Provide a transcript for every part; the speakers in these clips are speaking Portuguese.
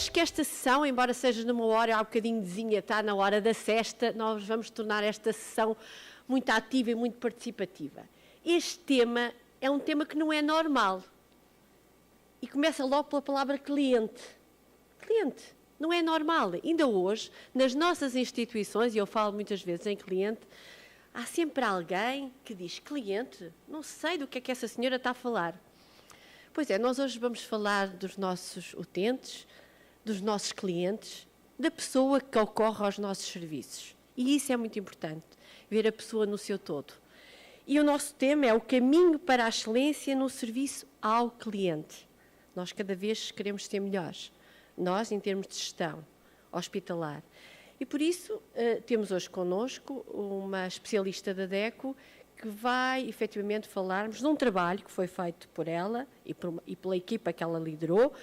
hoje que esta sessão, embora seja numa hora há um bocadinhozinha, está na hora da sesta, nós vamos tornar esta sessão muito ativa e muito participativa. Este tema é um tema que não é normal. E começa logo pela palavra cliente. Cliente, não é normal. Ainda hoje, nas nossas instituições, e eu falo muitas vezes em cliente, há sempre alguém que diz, cliente, não sei do que essa senhora está a falar. Pois é, nós hoje vamos falar dos nossos utentes, dos nossos clientes, da pessoa que ocorre aos nossos serviços. E isso é muito importante, ver a pessoa no seu todo. E o nosso tema é o caminho para a excelência no serviço ao cliente. Nós cada vez queremos ser melhores, nós em termos de gestão hospitalar. E por isso temos hoje connosco uma especialista da DECO que vai efetivamente falarmos de um trabalho que foi feito por ela e pela equipa que ela liderou,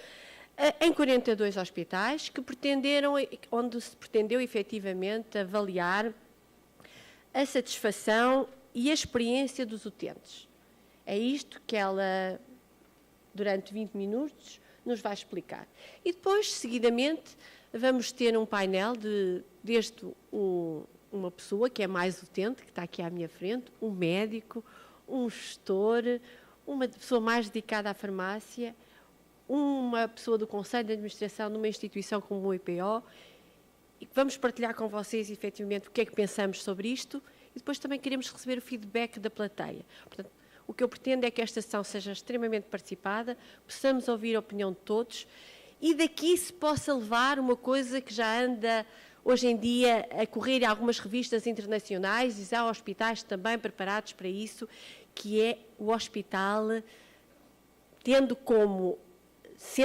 em 42 hospitais, onde se pretendeu efetivamente avaliar a satisfação e a experiência dos utentes. É isto que ela, durante 20 minutos, nos vai explicar. E depois, seguidamente, vamos ter um painel desde uma pessoa que é mais utente, que está aqui à minha frente, um médico, um gestor, uma pessoa mais dedicada à farmácia, uma pessoa do Conselho de Administração de uma instituição como o IPO, e vamos partilhar com vocês, efetivamente, o que é que pensamos sobre isto, e depois também queremos receber o feedback da plateia. Portanto, o que eu pretendo é que esta sessão seja extremamente participada, possamos ouvir a opinião de todos, e daqui se possa levar uma coisa que já anda hoje em dia a correr em algumas revistas internacionais, e há hospitais também preparados para isso, que é o hospital tendo como...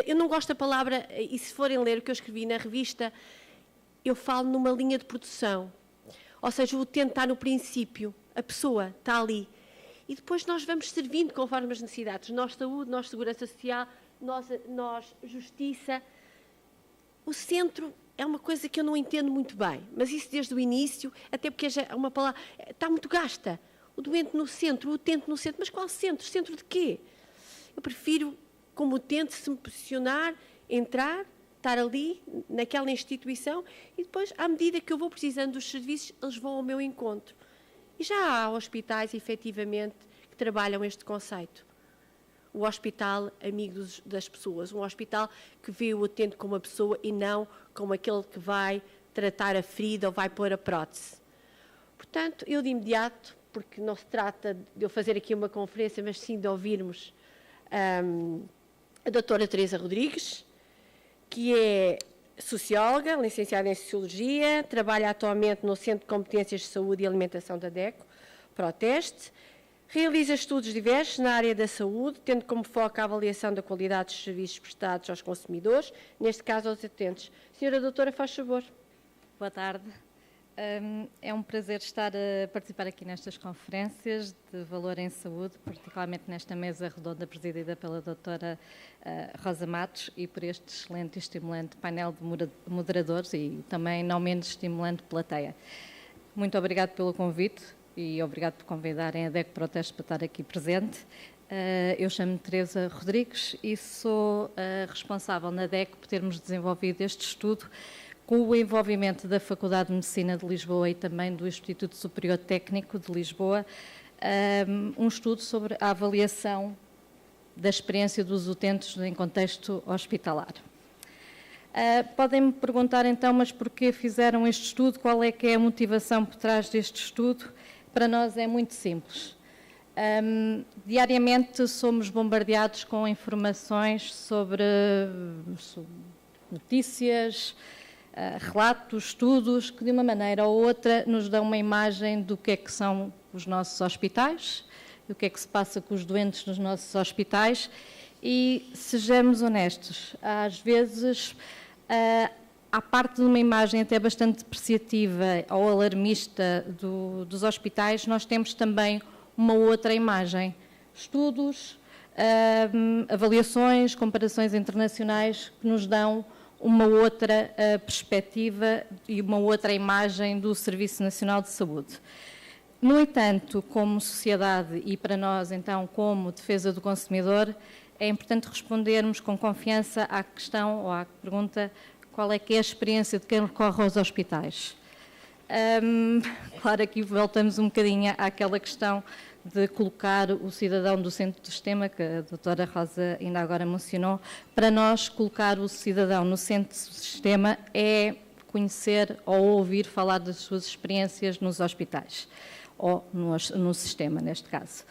Eu não gosto da palavra, e se forem ler o que eu escrevi na revista, eu falo numa linha de produção. Ou seja, o utente está no princípio, a pessoa está ali. E depois nós vamos servindo conforme as necessidades. Nós saúde, nós segurança social, nós justiça. O centro é uma coisa que eu não entendo muito bem, mas isso desde o início, até porque é uma palavra, está muito gasta. O doente no centro, o utente no centro. Mas qual centro? Centro de quê? Eu prefiro, como utente, se me posicionar, entrar, estar ali, naquela instituição, e depois, à medida que eu vou precisando dos serviços, eles vão ao meu encontro. E já há hospitais, efetivamente, que trabalham este conceito. O hospital amigo das pessoas, um hospital que vê o utente como uma pessoa e não como aquele que vai tratar a ferida ou vai pôr a prótese. Portanto, eu de imediato, porque não se trata de eu fazer aqui uma conferência, mas sim de ouvirmos a doutora Teresa Rodrigues, que é socióloga, licenciada em Sociologia, trabalha atualmente no Centro de Competências de Saúde e Alimentação da DECO, Proteste, realiza estudos diversos na área da saúde, tendo como foco a avaliação da qualidade dos serviços prestados aos consumidores, neste caso aos utentes. Senhora doutora, faz favor. Boa tarde. É um prazer estar a participar aqui nestas conferências de valor em saúde, particularmente nesta mesa redonda presidida pela doutora Rosa Matos e por este excelente e estimulante painel de moderadores e também não menos estimulante plateia. Muito obrigado pelo convite e obrigado por convidarem a DECO Proteste para estar aqui presente. Eu chamo-me Teresa Rodrigues e sou responsável na DECO por termos desenvolvido este estudo com o envolvimento da Faculdade de Medicina de Lisboa e também do Instituto Superior Técnico de Lisboa, um estudo sobre a avaliação da experiência dos utentes em contexto hospitalar. Podem-me perguntar então, mas porquê fizeram este estudo? Qual é que é a motivação por trás deste estudo? Para nós é muito simples. Diariamente somos bombardeados com informações sobre notícias, relatos, estudos, que de uma maneira ou outra nos dão uma imagem do que é que são os nossos hospitais, do que é que se passa com os doentes nos nossos hospitais e, sejamos honestos, às vezes, à parte de uma imagem até bastante depreciativa ou alarmista dos hospitais, nós temos também uma outra imagem. Estudos, avaliações, comparações internacionais que nos dão uma outra perspectiva e uma outra imagem do Serviço Nacional de Saúde. No entanto, como sociedade e para nós, então, como defesa do consumidor, é importante respondermos com confiança à questão ou à pergunta: qual é que é a experiência de quem recorre aos hospitais? Claro, aqui voltamos um bocadinho àquela questão de colocar o cidadão do centro do sistema, que a doutora Rosa ainda agora mencionou. Para nós, colocar o cidadão no centro do sistema é conhecer ou ouvir falar das suas experiências nos hospitais, ou no sistema, neste caso.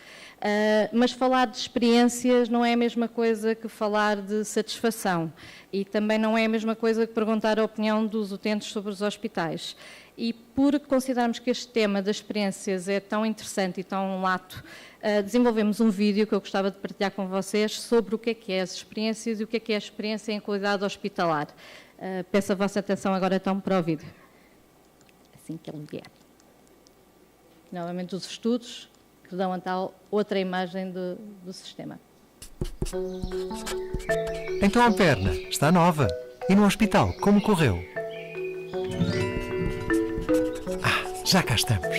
Mas falar de experiências não é a mesma coisa que falar de satisfação, e também não é a mesma coisa que perguntar a opinião dos utentes sobre os hospitais. E por considerarmos que este tema das experiências é tão interessante e tão lato, desenvolvemos um vídeo que eu gostava de partilhar com vocês sobre o que é as experiências e o que é a experiência em qualidade hospitalar. Peço a vossa atenção agora então para o vídeo, assim que ele vier. Novamente os estudos que dão a tal outra imagem do sistema. Então a perna está nova. E no hospital, como correu? Já cá estamos.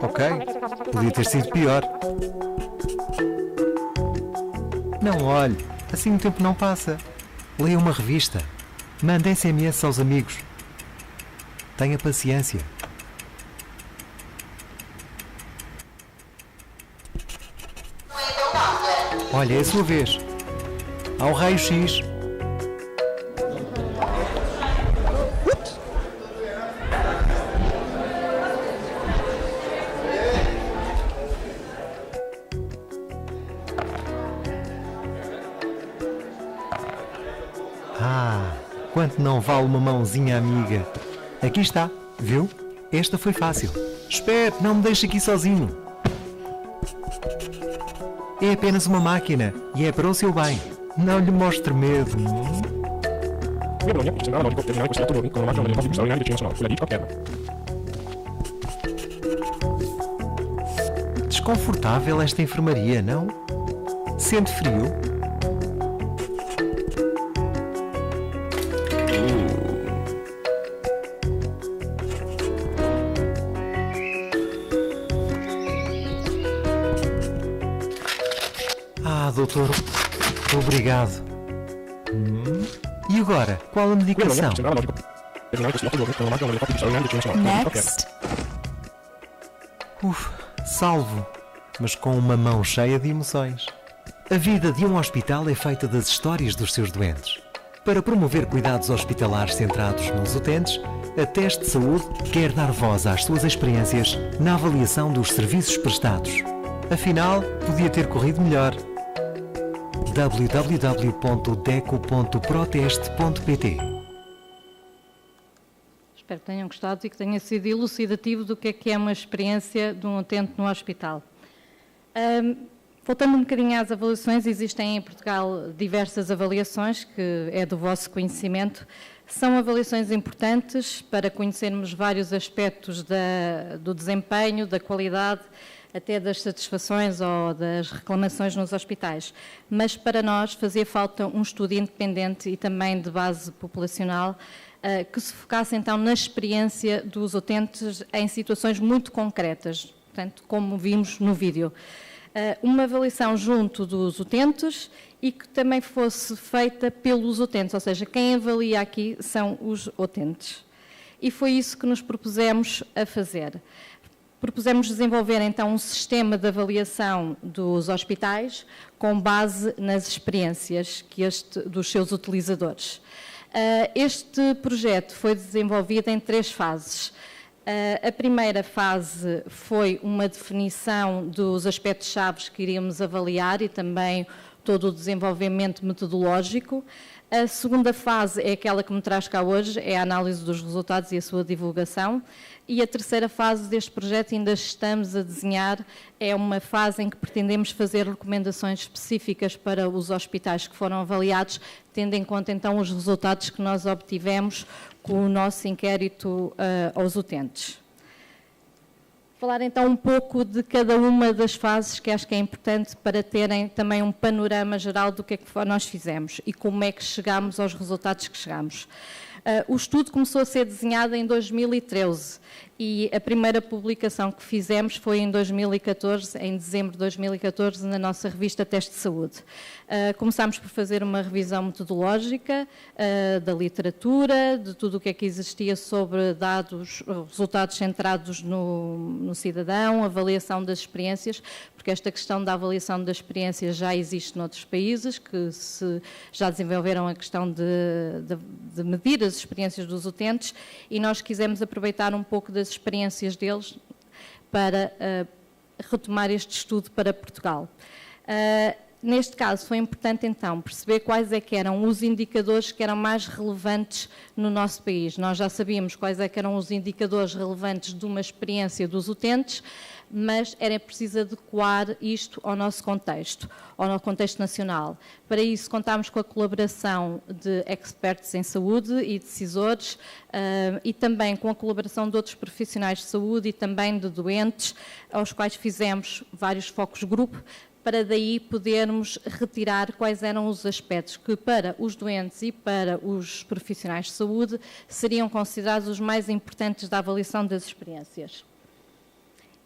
Ok, podia ter sido pior. Não olhe, assim o tempo não passa. Leia uma revista. Mande SMS aos amigos. Tenha paciência. Olha, é a sua vez. Ao raio-x. Quanto não vale uma mãozinha amiga? Aqui está, viu? Esta foi fácil. Espere, não me deixe aqui sozinho. É apenas uma máquina e é para o seu bem. Não lhe mostre medo. Desconfortável esta enfermaria, não? Sente frio? Doutor, obrigado. E agora, qual a medicação? Next. Salvo, mas com uma mão cheia de emoções. A vida de um hospital é feita das histórias dos seus doentes. Para promover cuidados hospitalares centrados nos utentes, a Teste de Saúde quer dar voz às suas experiências na avaliação dos serviços prestados. Afinal, podia ter corrido melhor. www.deco.proteste.pt. Espero que tenham gostado e que tenha sido elucidativo do que é uma experiência de um utente no hospital. Voltando um bocadinho às avaliações, existem em Portugal diversas avaliações, que é do vosso conhecimento. São avaliações importantes para conhecermos vários aspectos do desempenho, da qualidade, até das satisfações ou das reclamações nos hospitais. Mas para nós fazia falta um estudo independente e também de base populacional que se focasse então na experiência dos utentes em situações muito concretas, portanto, como vimos no vídeo. Uma avaliação junto dos utentes e que também fosse feita pelos utentes, ou seja, quem avalia aqui são os utentes. E foi isso que nos propusemos a fazer. Propusemos desenvolver, então, um sistema de avaliação dos hospitais com base nas experiências dos seus utilizadores. Este projeto foi desenvolvido em 3 fases. A primeira fase foi uma definição dos aspectos-chave que iríamos avaliar e também todo o desenvolvimento metodológico. A segunda fase é aquela que me traz cá hoje, é a análise dos resultados e a sua divulgação. E a terceira fase deste projeto, ainda estamos a desenhar, é uma fase em que pretendemos fazer recomendações específicas para os hospitais que foram avaliados, tendo em conta então os resultados que nós obtivemos com o nosso inquérito aos utentes. Falar então um pouco de cada uma das fases, que acho que é importante para terem também um panorama geral do que é que nós fizemos e como é que chegámos aos resultados que chegamos. O estudo começou a ser desenhado em 2013 e a primeira publicação que fizemos foi em 2014, em dezembro de 2014, na nossa revista Teste de Saúde. Começámos por fazer uma revisão metodológica da literatura, de tudo o que é que existia sobre dados, resultados centrados no cidadão, avaliação das experiências, porque esta questão da avaliação das experiências já existe noutros países, que já desenvolveram a questão de medir as experiências dos utentes, e nós quisemos aproveitar um pouco das experiências deles para retomar este estudo para Portugal. Neste caso, foi importante, então, perceber quais é que eram os indicadores que eram mais relevantes no nosso país. Nós já sabíamos quais é que eram os indicadores relevantes de uma experiência dos utentes, mas era preciso adequar isto ao nosso contexto, ao contexto nacional. Para isso, contámos com a colaboração de experts em saúde e decisores e também com a colaboração de outros profissionais de saúde e também de doentes, aos quais fizemos vários focos-grupo, para daí podermos retirar quais eram os aspectos que para os doentes e para os profissionais de saúde seriam considerados os mais importantes da avaliação das experiências.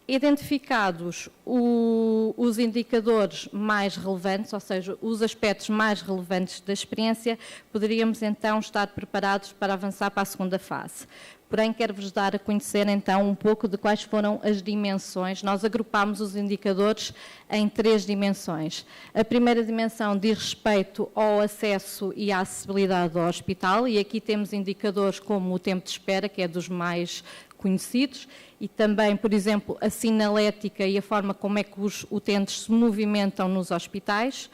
Identificados os indicadores mais relevantes, ou seja, os aspectos mais relevantes da experiência, poderíamos então estar preparados para avançar para a segunda fase. Porém, quero-vos dar a conhecer então um pouco de quais foram as dimensões. Nós agrupámos os indicadores em 3 dimensões. A primeira dimensão diz respeito ao acesso e à acessibilidade ao hospital, e aqui temos indicadores como o tempo de espera, que é dos mais conhecidos, e também, por exemplo, a sinalética e a forma como é que os utentes se movimentam nos hospitais.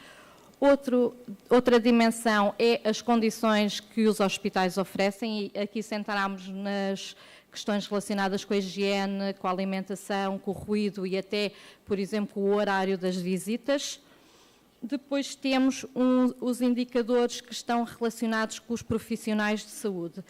Outra dimensão é as condições que os hospitais oferecem, e aqui centramos nas questões relacionadas com a higiene, com a alimentação, com o ruído e até, por exemplo, o horário das visitas. Depois temos os indicadores que estão relacionados com os profissionais de saúde.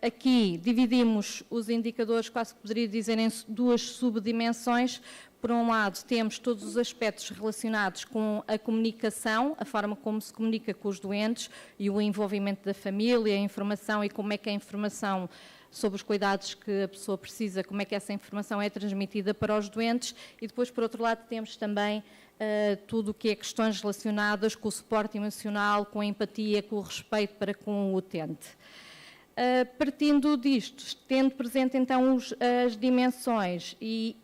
Aqui dividimos os indicadores, quase que poderia dizer, em 2 subdimensões. Por um lado, temos todos os aspectos relacionados com a comunicação, a forma como se comunica com os doentes e o envolvimento da família, a informação e como é que a informação sobre os cuidados que a pessoa precisa, como é que essa informação é transmitida para os doentes. E depois, por outro lado, temos também tudo o que é questões relacionadas com o suporte emocional, com a empatia, com o respeito para com o utente. Partindo disto, tendo presente então as dimensões, e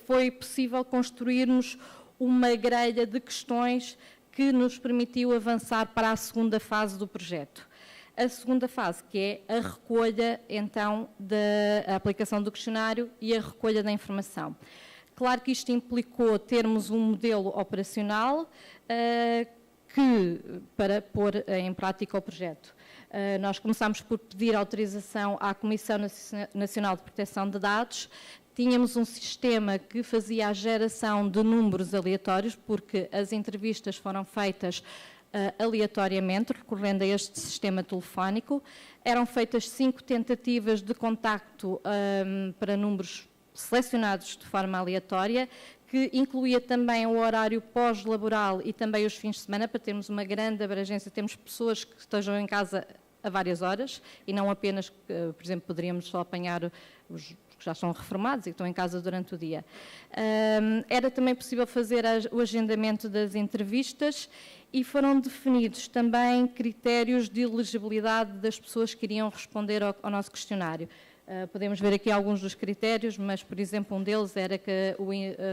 foi possível construirmos uma grelha de questões que nos permitiu avançar para a segunda fase do projeto. A segunda fase, que é a recolha então da aplicação do questionário e a recolha da informação. Claro que isto implicou termos um modelo operacional para pôr em prática o projeto. Nós começámos por pedir autorização à Comissão Nacional de Proteção de Dados. Tínhamos um sistema que fazia a geração de números aleatórios, porque as entrevistas foram feitas aleatoriamente, recorrendo a este sistema telefónico. Eram feitas 5 tentativas de contacto para números selecionados de forma aleatória, que incluía também o horário pós-laboral e também os fins de semana, para termos uma grande abrangência. Temos pessoas que estejam em casa a várias horas e não apenas, por exemplo, poderíamos só apanhar os que já são reformados e que estão em casa durante o dia. Era também possível fazer o agendamento das entrevistas e foram definidos também critérios de elegibilidade das pessoas que iriam responder ao nosso questionário. Podemos ver aqui alguns dos critérios, mas, por exemplo, um deles era que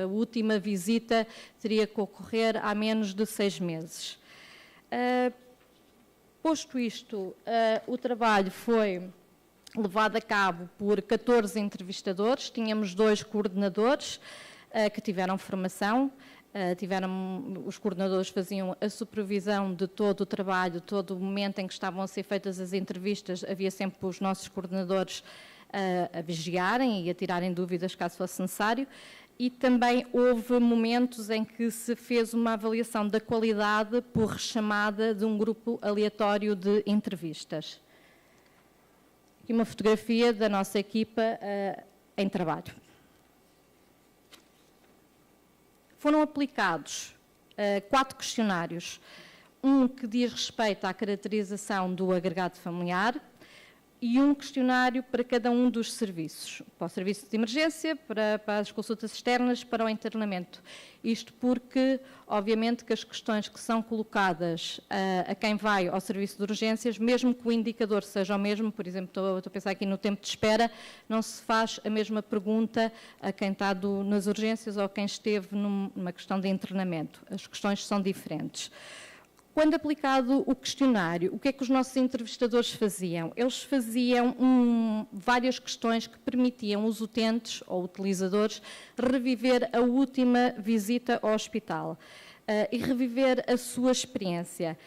a última visita teria que ocorrer há menos de 6 meses. Posto isto, o trabalho foi levado a cabo por 14 entrevistadores, tínhamos 2 coordenadores que tiveram formação, os coordenadores faziam a supervisão de todo o trabalho, todo o momento em que estavam a ser feitas as entrevistas, havia sempre os nossos coordenadores a vigiarem e a tirarem dúvidas caso fosse necessário, e também houve momentos em que se fez uma avaliação da qualidade por rechamada de um grupo aleatório de entrevistas. Aqui uma fotografia da nossa equipa em trabalho. Foram aplicados 4 questionários. um que diz respeito à caracterização do agregado familiar e um questionário para cada um dos serviços, para o serviço de emergência, para as consultas externas, para o internamento. Isto porque, obviamente, que as questões que são colocadas a quem vai ao serviço de urgências, mesmo que o indicador seja o mesmo, por exemplo, estou a pensar aqui no tempo de espera, não se faz a mesma pergunta a quem está nas urgências ou a quem esteve numa questão de internamento. As questões são diferentes. Quando aplicado o questionário, o que é que os nossos entrevistadores faziam? Eles faziam várias questões que permitiam os utentes ou utilizadores reviver a última visita ao hospital e reviver a sua experiência.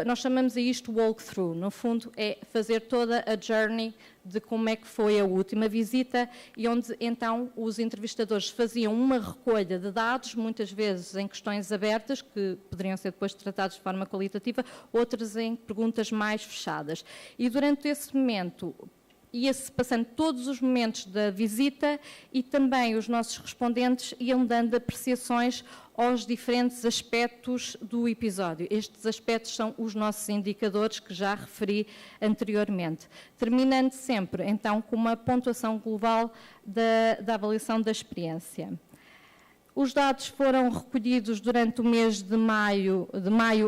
Nós chamamos a isto walkthrough. No fundo, é fazer toda a journey de como é que foi a última visita e onde, então, os entrevistadores faziam uma recolha de dados, muitas vezes em questões abertas, que poderiam ser depois tratados de forma qualitativa, outras em perguntas mais fechadas. E durante esse momento, ia-se passando todos os momentos da visita e também os nossos respondentes iam dando apreciações aos diferentes aspectos do episódio. Estes aspectos são os nossos indicadores que já referi anteriormente, terminando sempre, então, com uma pontuação global da avaliação da experiência. Os dados foram recolhidos durante o mês de maio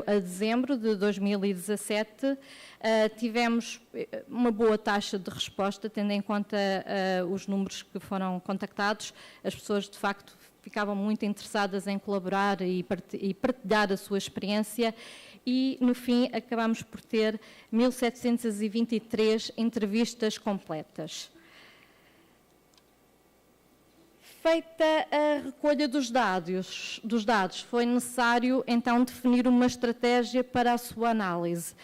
a dezembro de 2017. Tivemos uma boa taxa de resposta, tendo em conta os números que foram contactados. As pessoas, de facto, ficavam muito interessadas em colaborar e partilhar a sua experiência e, no fim, acabamos por ter 1.723 entrevistas completas. Feita a recolha dos dados, foi necessário, então, definir uma estratégia para a sua análise.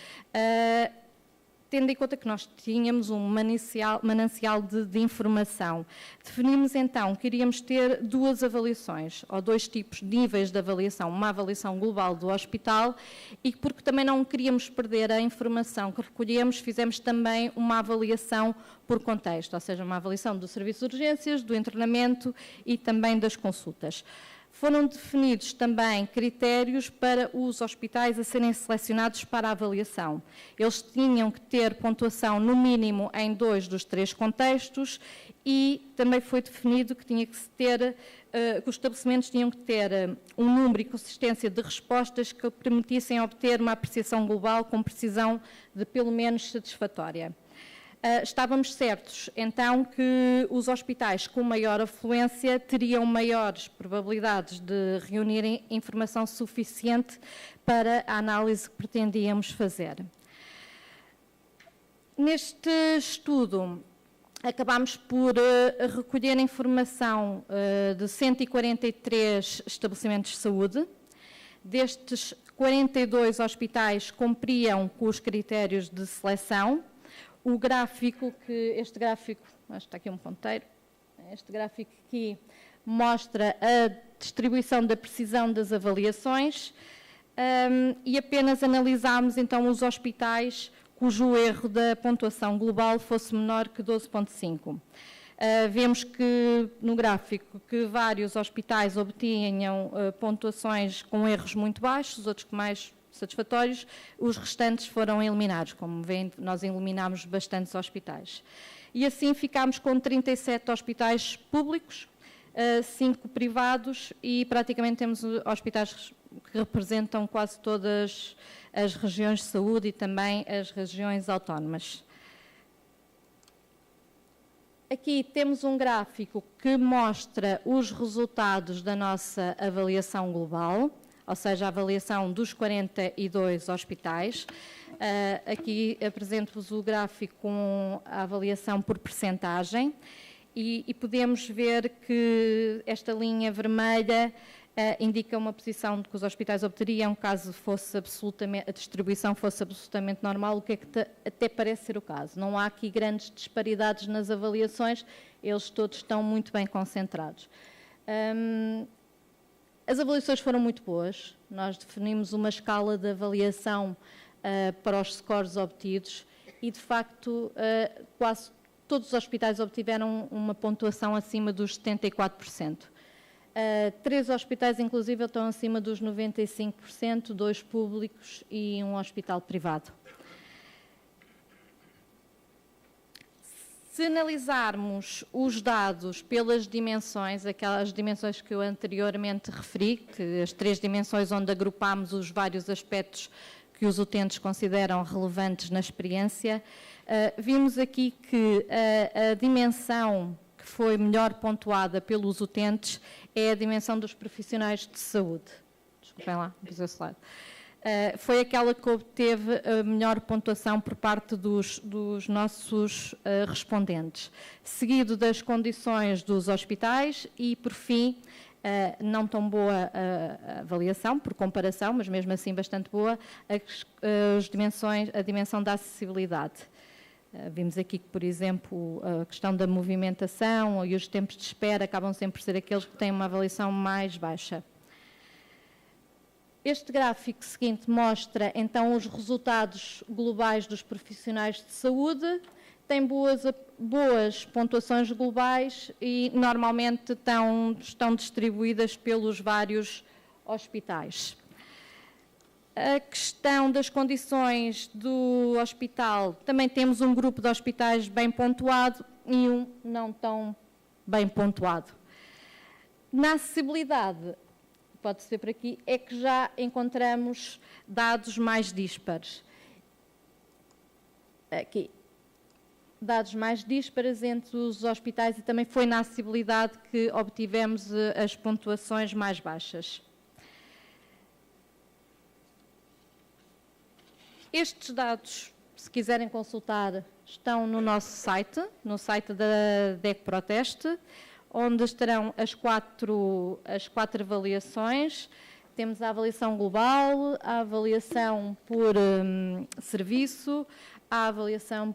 Tendo em conta que nós tínhamos um manancial de informação, definimos então que iríamos ter duas avaliações, ou dois tipos de níveis de avaliação, uma avaliação global do hospital e porque também não queríamos perder a informação que recolhemos, fizemos também uma avaliação por contexto, ou seja, uma avaliação do serviço de urgências, do internamento e também das consultas. Foram definidos também critérios para os hospitais a serem selecionados para a avaliação. Eles tinham que ter pontuação no mínimo em 2 dos 3 contextos e também foi definido que que os estabelecimentos tinham que ter um número e consistência de respostas que permitissem obter uma apreciação global com precisão de pelo menos satisfatória. Estávamos certos, então, que os hospitais com maior afluência teriam maiores probabilidades de reunirem informação suficiente para a análise que pretendíamos fazer. Neste estudo, acabámos por recolher informação de 143 estabelecimentos de saúde. Destes, 42 hospitais cumpriam com os critérios de seleção. Este gráfico, acho que está aqui um ponteiro, este gráfico aqui mostra a distribuição da precisão das avaliações e apenas analisámos então os hospitais cujo erro da pontuação global fosse menor que 12,5. Vemos que no gráfico que vários hospitais obtinham pontuações com erros muito baixos, outros com mais satisfatórios, os restantes foram eliminados. Como veem, nós eliminámos bastantes hospitais. E assim ficámos com 37 hospitais públicos, 5 privados e praticamente temos hospitais que representam quase todas as regiões de saúde e também as regiões autónomas. Aqui temos um gráfico que mostra os resultados da nossa avaliação global, ou seja, a avaliação dos 42 hospitais. Aqui apresento-vos o gráfico com a avaliação por percentagem e podemos ver que esta linha vermelha indica uma posição que os hospitais obteriam caso a distribuição fosse absolutamente normal, o que é que até parece ser o caso. Não há aqui grandes disparidades nas avaliações, eles todos estão muito bem concentrados. As avaliações foram muito boas, nós definimos uma escala de avaliação para os scores obtidos e, de facto, quase todos os hospitais obtiveram uma pontuação acima dos 74%. 3 hospitais, inclusive, estão acima dos 95%, 2 públicos e um hospital privado. Se analisarmos os dados pelas dimensões, aquelas dimensões que eu anteriormente referi, que as 3 dimensões onde agrupámos os vários aspectos que os utentes consideram relevantes na experiência, vimos aqui que a dimensão que foi melhor pontuada pelos utentes é a dimensão dos profissionais de saúde. Desculpem lá, pus esse lado. Foi aquela que obteve a melhor pontuação por parte dos nossos respondentes, seguido das condições dos hospitais e, por fim, não tão boa a avaliação, por comparação, mas mesmo assim bastante boa, a dimensão da acessibilidade. Vimos aqui que, por exemplo, a questão da movimentação e os tempos de espera acabam sempre por ser aqueles que têm uma avaliação mais baixa. Este gráfico seguinte mostra, então, os resultados globais dos profissionais de saúde. Tem boas pontuações globais e, normalmente, estão distribuídas pelos vários hospitais. A questão das condições do hospital, também temos um grupo de hospitais bem pontuado e um não tão bem pontuado. Na acessibilidade, pode-se ver por aqui, é que já encontramos dados mais díspares. Aqui, dados mais díspares entre os hospitais e também foi na acessibilidade que obtivemos as pontuações mais baixas. Estes dados, se quiserem consultar, estão no nosso site, no site da DEC Proteste, onde estarão as quatro avaliações. Temos a avaliação global, a avaliação por serviço, a avaliação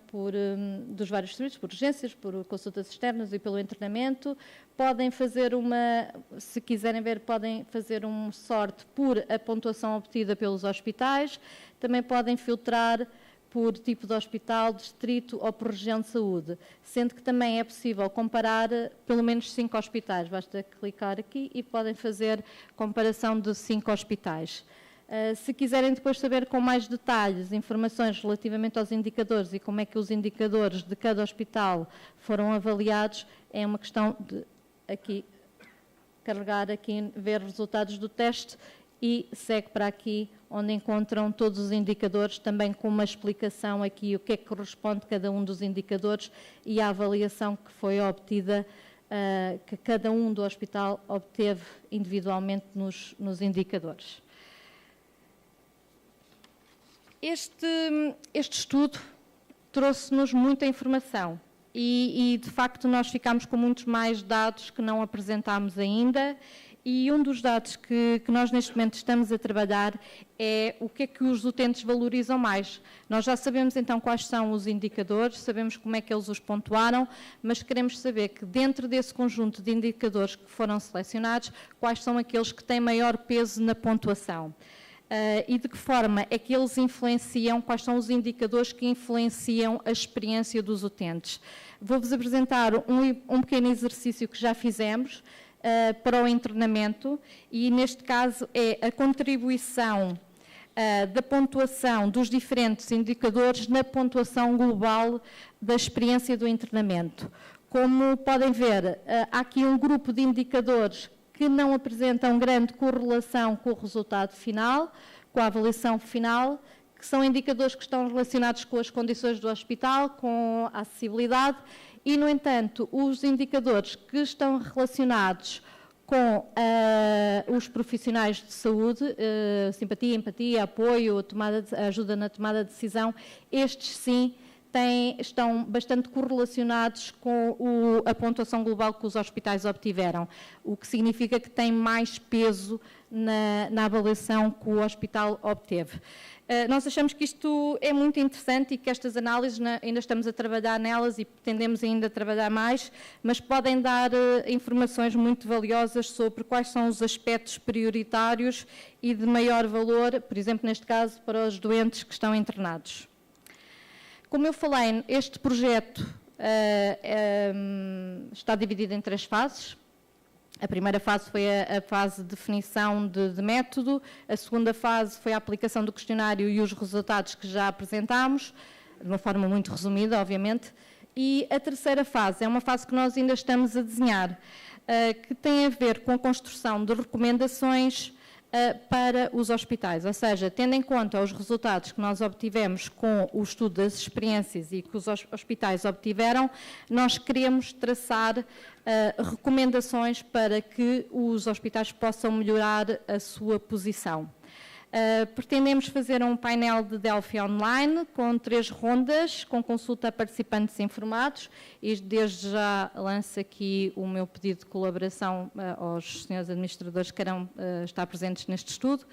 dos vários serviços, por urgências, por consultas externas e pelo internamento. Podem fazer se quiserem ver, podem fazer um sorte por a pontuação obtida pelos hospitais. Também podem filtrar por tipo de hospital, distrito ou por região de saúde, sendo que também é possível comparar pelo menos 5 hospitais. Basta clicar aqui e podem fazer comparação de 5 hospitais. Se quiserem depois saber com mais detalhes, informações relativamente aos indicadores e como é que os indicadores de cada hospital foram avaliados, é uma questão de carregar aqui, ver os resultados do teste e segue para aqui, onde encontram todos os indicadores, também com uma explicação aqui, o que é que corresponde a cada um dos indicadores e a avaliação que foi obtida, que cada um do hospital obteve individualmente nos indicadores. Este estudo trouxe-nos muita informação e, de facto, nós ficámos com muitos mais dados que não apresentámos ainda. E um dos dados que nós neste momento estamos a trabalhar é o que é que os utentes valorizam mais. Nós já sabemos então quais são os indicadores, sabemos como é que eles os pontuaram, mas queremos saber que dentro desse conjunto de indicadores que foram selecionados, quais são aqueles que têm maior peso na pontuação. E de que forma é que eles influenciam, quais são os indicadores que influenciam a experiência dos utentes. Vou-vos apresentar um pequeno exercício que já fizemos, para o internamento e, neste caso, é a contribuição da pontuação dos diferentes indicadores na pontuação global da experiência do internamento. Como podem ver, há aqui um grupo de indicadores que não apresentam grande correlação com o resultado final, com a avaliação final, que são indicadores que estão relacionados com as condições do hospital, com a acessibilidade, e, no entanto, os indicadores que estão relacionados com os profissionais de saúde, simpatia, empatia, apoio, ajuda na tomada de decisão, estes sim estão bastante correlacionados com a pontuação global que os hospitais obtiveram, o que significa que tem mais peso na avaliação que o hospital obteve. Nós achamos que isto é muito interessante e que estas análises ainda estamos a trabalhar nelas e pretendemos ainda trabalhar mais, mas podem dar informações muito valiosas sobre quais são os aspectos prioritários e de maior valor, por exemplo, neste caso, para os doentes que estão internados. Como eu falei, este projeto está dividido em 3 fases. A primeira fase foi a fase de definição de método, a segunda fase foi a aplicação do questionário e os resultados que já apresentámos, de uma forma muito resumida, obviamente, e a terceira fase é uma fase que nós ainda estamos a desenhar, que tem a ver com a construção de recomendações para os hospitais, ou seja, tendo em conta os resultados que nós obtivemos com o estudo das experiências e que os hospitais obtiveram, nós queremos traçar recomendações para que os hospitais possam melhorar a sua posição. Pretendemos fazer um painel de Delphi online com 3 rondas, com consulta a participantes informados, e desde já lanço aqui o meu pedido de colaboração aos senhores administradores que queiram estar presentes neste estudo.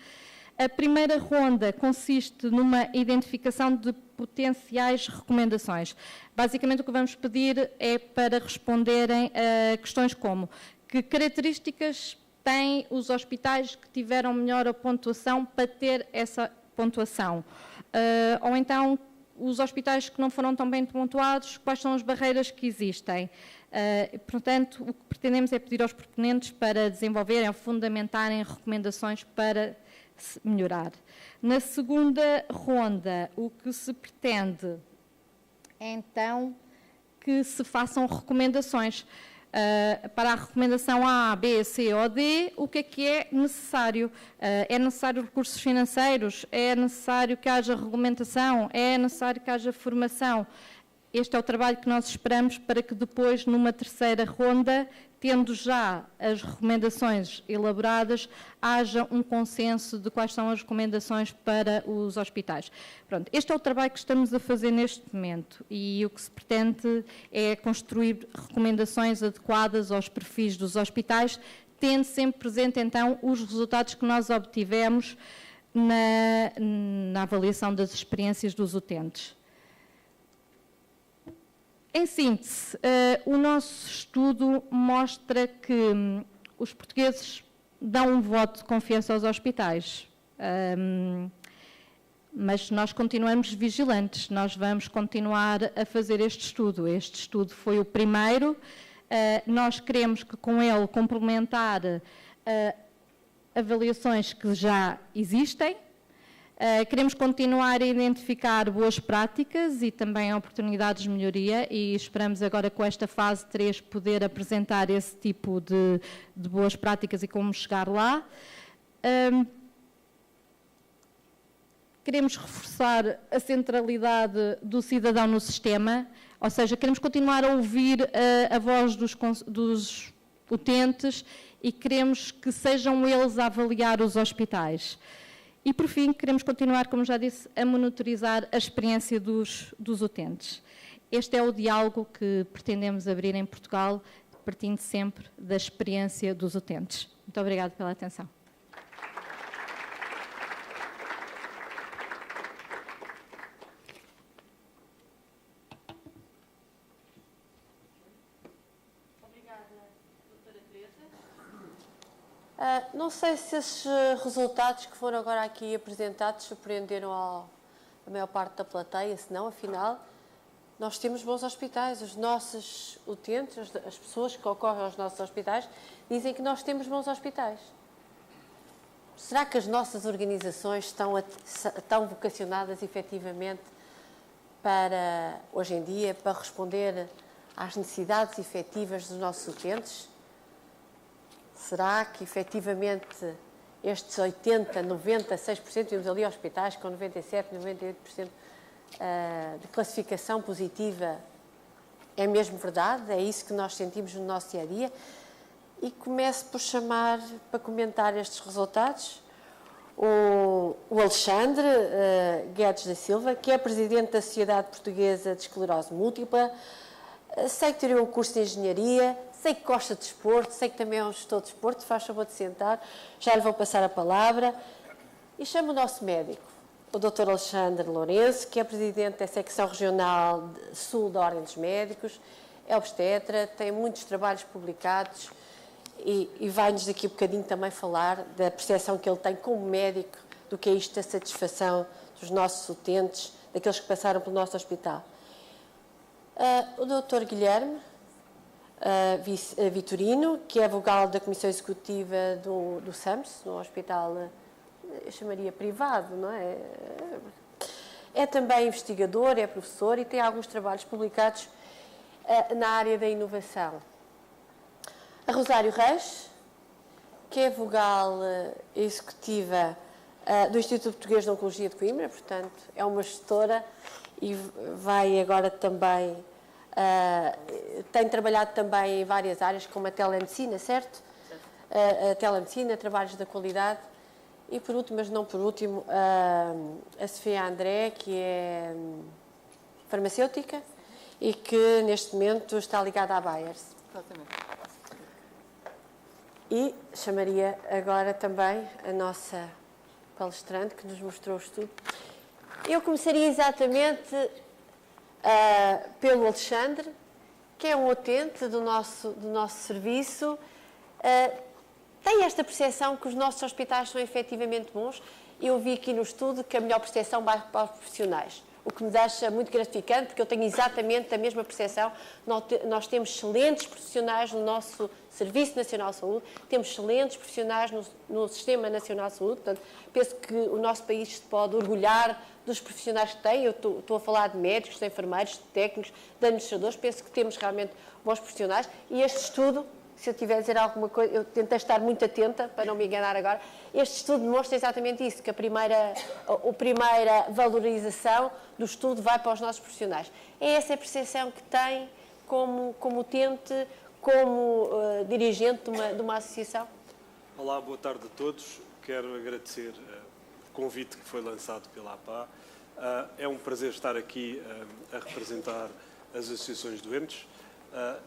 A primeira ronda consiste numa identificação de potenciais recomendações. Basicamente o que vamos pedir é para responderem a questões como: que características têm os hospitais que tiveram melhor pontuação para ter essa pontuação? Ou então, os hospitais que não foram tão bem pontuados, quais são as barreiras que existem? Portanto, o que pretendemos é pedir aos proponentes para desenvolverem ou fundamentarem recomendações para se melhorar. Na segunda ronda, o que se pretende é, então, que se façam recomendações. Para a recomendação A, B, C ou D, o que é necessário? É necessário recursos financeiros? É necessário que haja regulamentação? É necessário que haja formação? Este é o trabalho que nós esperamos para que depois, numa terceira ronda, tendo já as recomendações elaboradas, haja um consenso de quais são as recomendações para os hospitais. Pronto, este é o trabalho que estamos a fazer neste momento e o que se pretende é construir recomendações adequadas aos perfis dos hospitais, tendo sempre presente então os resultados que nós obtivemos na avaliação das experiências dos utentes. Em síntese, o nosso estudo mostra que os portugueses dão um voto de confiança aos hospitais, mas nós continuamos vigilantes, nós vamos continuar a fazer este estudo. Este estudo foi o primeiro, nós queremos que com ele complementar avaliações que já existem. Queremos continuar a identificar boas práticas e também oportunidades de melhoria e esperamos agora com esta fase 3 poder apresentar esse tipo de boas práticas e como chegar lá. Queremos reforçar a centralidade do cidadão no sistema, ou seja, queremos continuar a ouvir a voz dos utentes e queremos que sejam eles a avaliar os hospitais. E, por fim, queremos continuar, como já disse, a monitorizar a experiência dos utentes. Este é o diálogo que pretendemos abrir em Portugal, partindo sempre da experiência dos utentes. Muito obrigada pela atenção. Não sei se esses resultados que foram agora aqui apresentados surpreenderam a maior parte da plateia, se não, afinal, nós temos bons hospitais. Os nossos utentes, as pessoas que ocorrem aos nossos hospitais, dizem que nós temos bons hospitais. Será que as nossas organizações estão vocacionadas efetivamente para, hoje em dia, para responder às necessidades efetivas dos nossos utentes? Será que, efetivamente, estes 80%, 96%, temos ali hospitais com 97%, 98% de classificação positiva, é mesmo verdade? É isso que nós sentimos no nosso dia-a-dia? E começo por chamar, para comentar estes resultados, o Alexandre Guedes da Silva, que é presidente da Sociedade Portuguesa de Esclerose Múltipla. Sei que tirou um curso de engenharia, sei que gosta de desporto, sei que também é um gestor de desporto, faz favor de sentar, já lhe vou passar a palavra. E chamo o nosso médico, o Dr. Alexandre Lourenço, que é presidente da secção regional sul da Ordem dos Médicos, é obstetra, tem muitos trabalhos publicados e vai-nos daqui um bocadinho também falar da percepção que ele tem como médico do que é isto da satisfação dos nossos utentes, daqueles que passaram pelo nosso hospital. O Dr. Guilherme Vitorino, que é vogal da Comissão Executiva do SAMS, no hospital, eu chamaria privado, não é? É também investigador, é professor e tem alguns trabalhos publicados na área da inovação. A Rosário Reis, que é vogal executiva do Instituto Português de Oncologia de Coimbra, portanto, é uma gestora e vai agora também, tem trabalhado também em várias áreas, como a telemedicina, certo? A telemedicina, trabalhos da qualidade. E por último, mas não por último, a Sofia André, que é farmacêutica e que neste momento está ligada à Bayers. Exatamente. E chamaria agora também a nossa palestrante, que nos mostrou o estudo. Eu começaria exatamente pelo Alexandre, que é um utente do nosso serviço. Tem esta percepção que os nossos hospitais são efetivamente bons. Eu vi aqui no estudo que a melhor percepção vai para os profissionais, o que me deixa muito gratificante, porque eu tenho exatamente a mesma percepção. Nós temos excelentes profissionais no nosso Serviço Nacional de Saúde, temos excelentes profissionais no Sistema Nacional de Saúde, portanto, penso que o nosso país se pode orgulhar dos profissionais que tem. Eu estou a falar de médicos, de enfermeiros, de técnicos, de administradores, penso que temos realmente bons profissionais e este estudo, se eu tiver a dizer alguma coisa, eu tentei estar muito atenta para não me enganar agora. Este estudo demonstra exatamente isso, que a primeira valorização do estudo vai para os nossos profissionais. É essa a percepção que tem como utente, como dirigente de uma associação? Olá, boa tarde a todos. Quero agradecer o convite que foi lançado pela APA. É um prazer estar aqui a representar as associações doentes.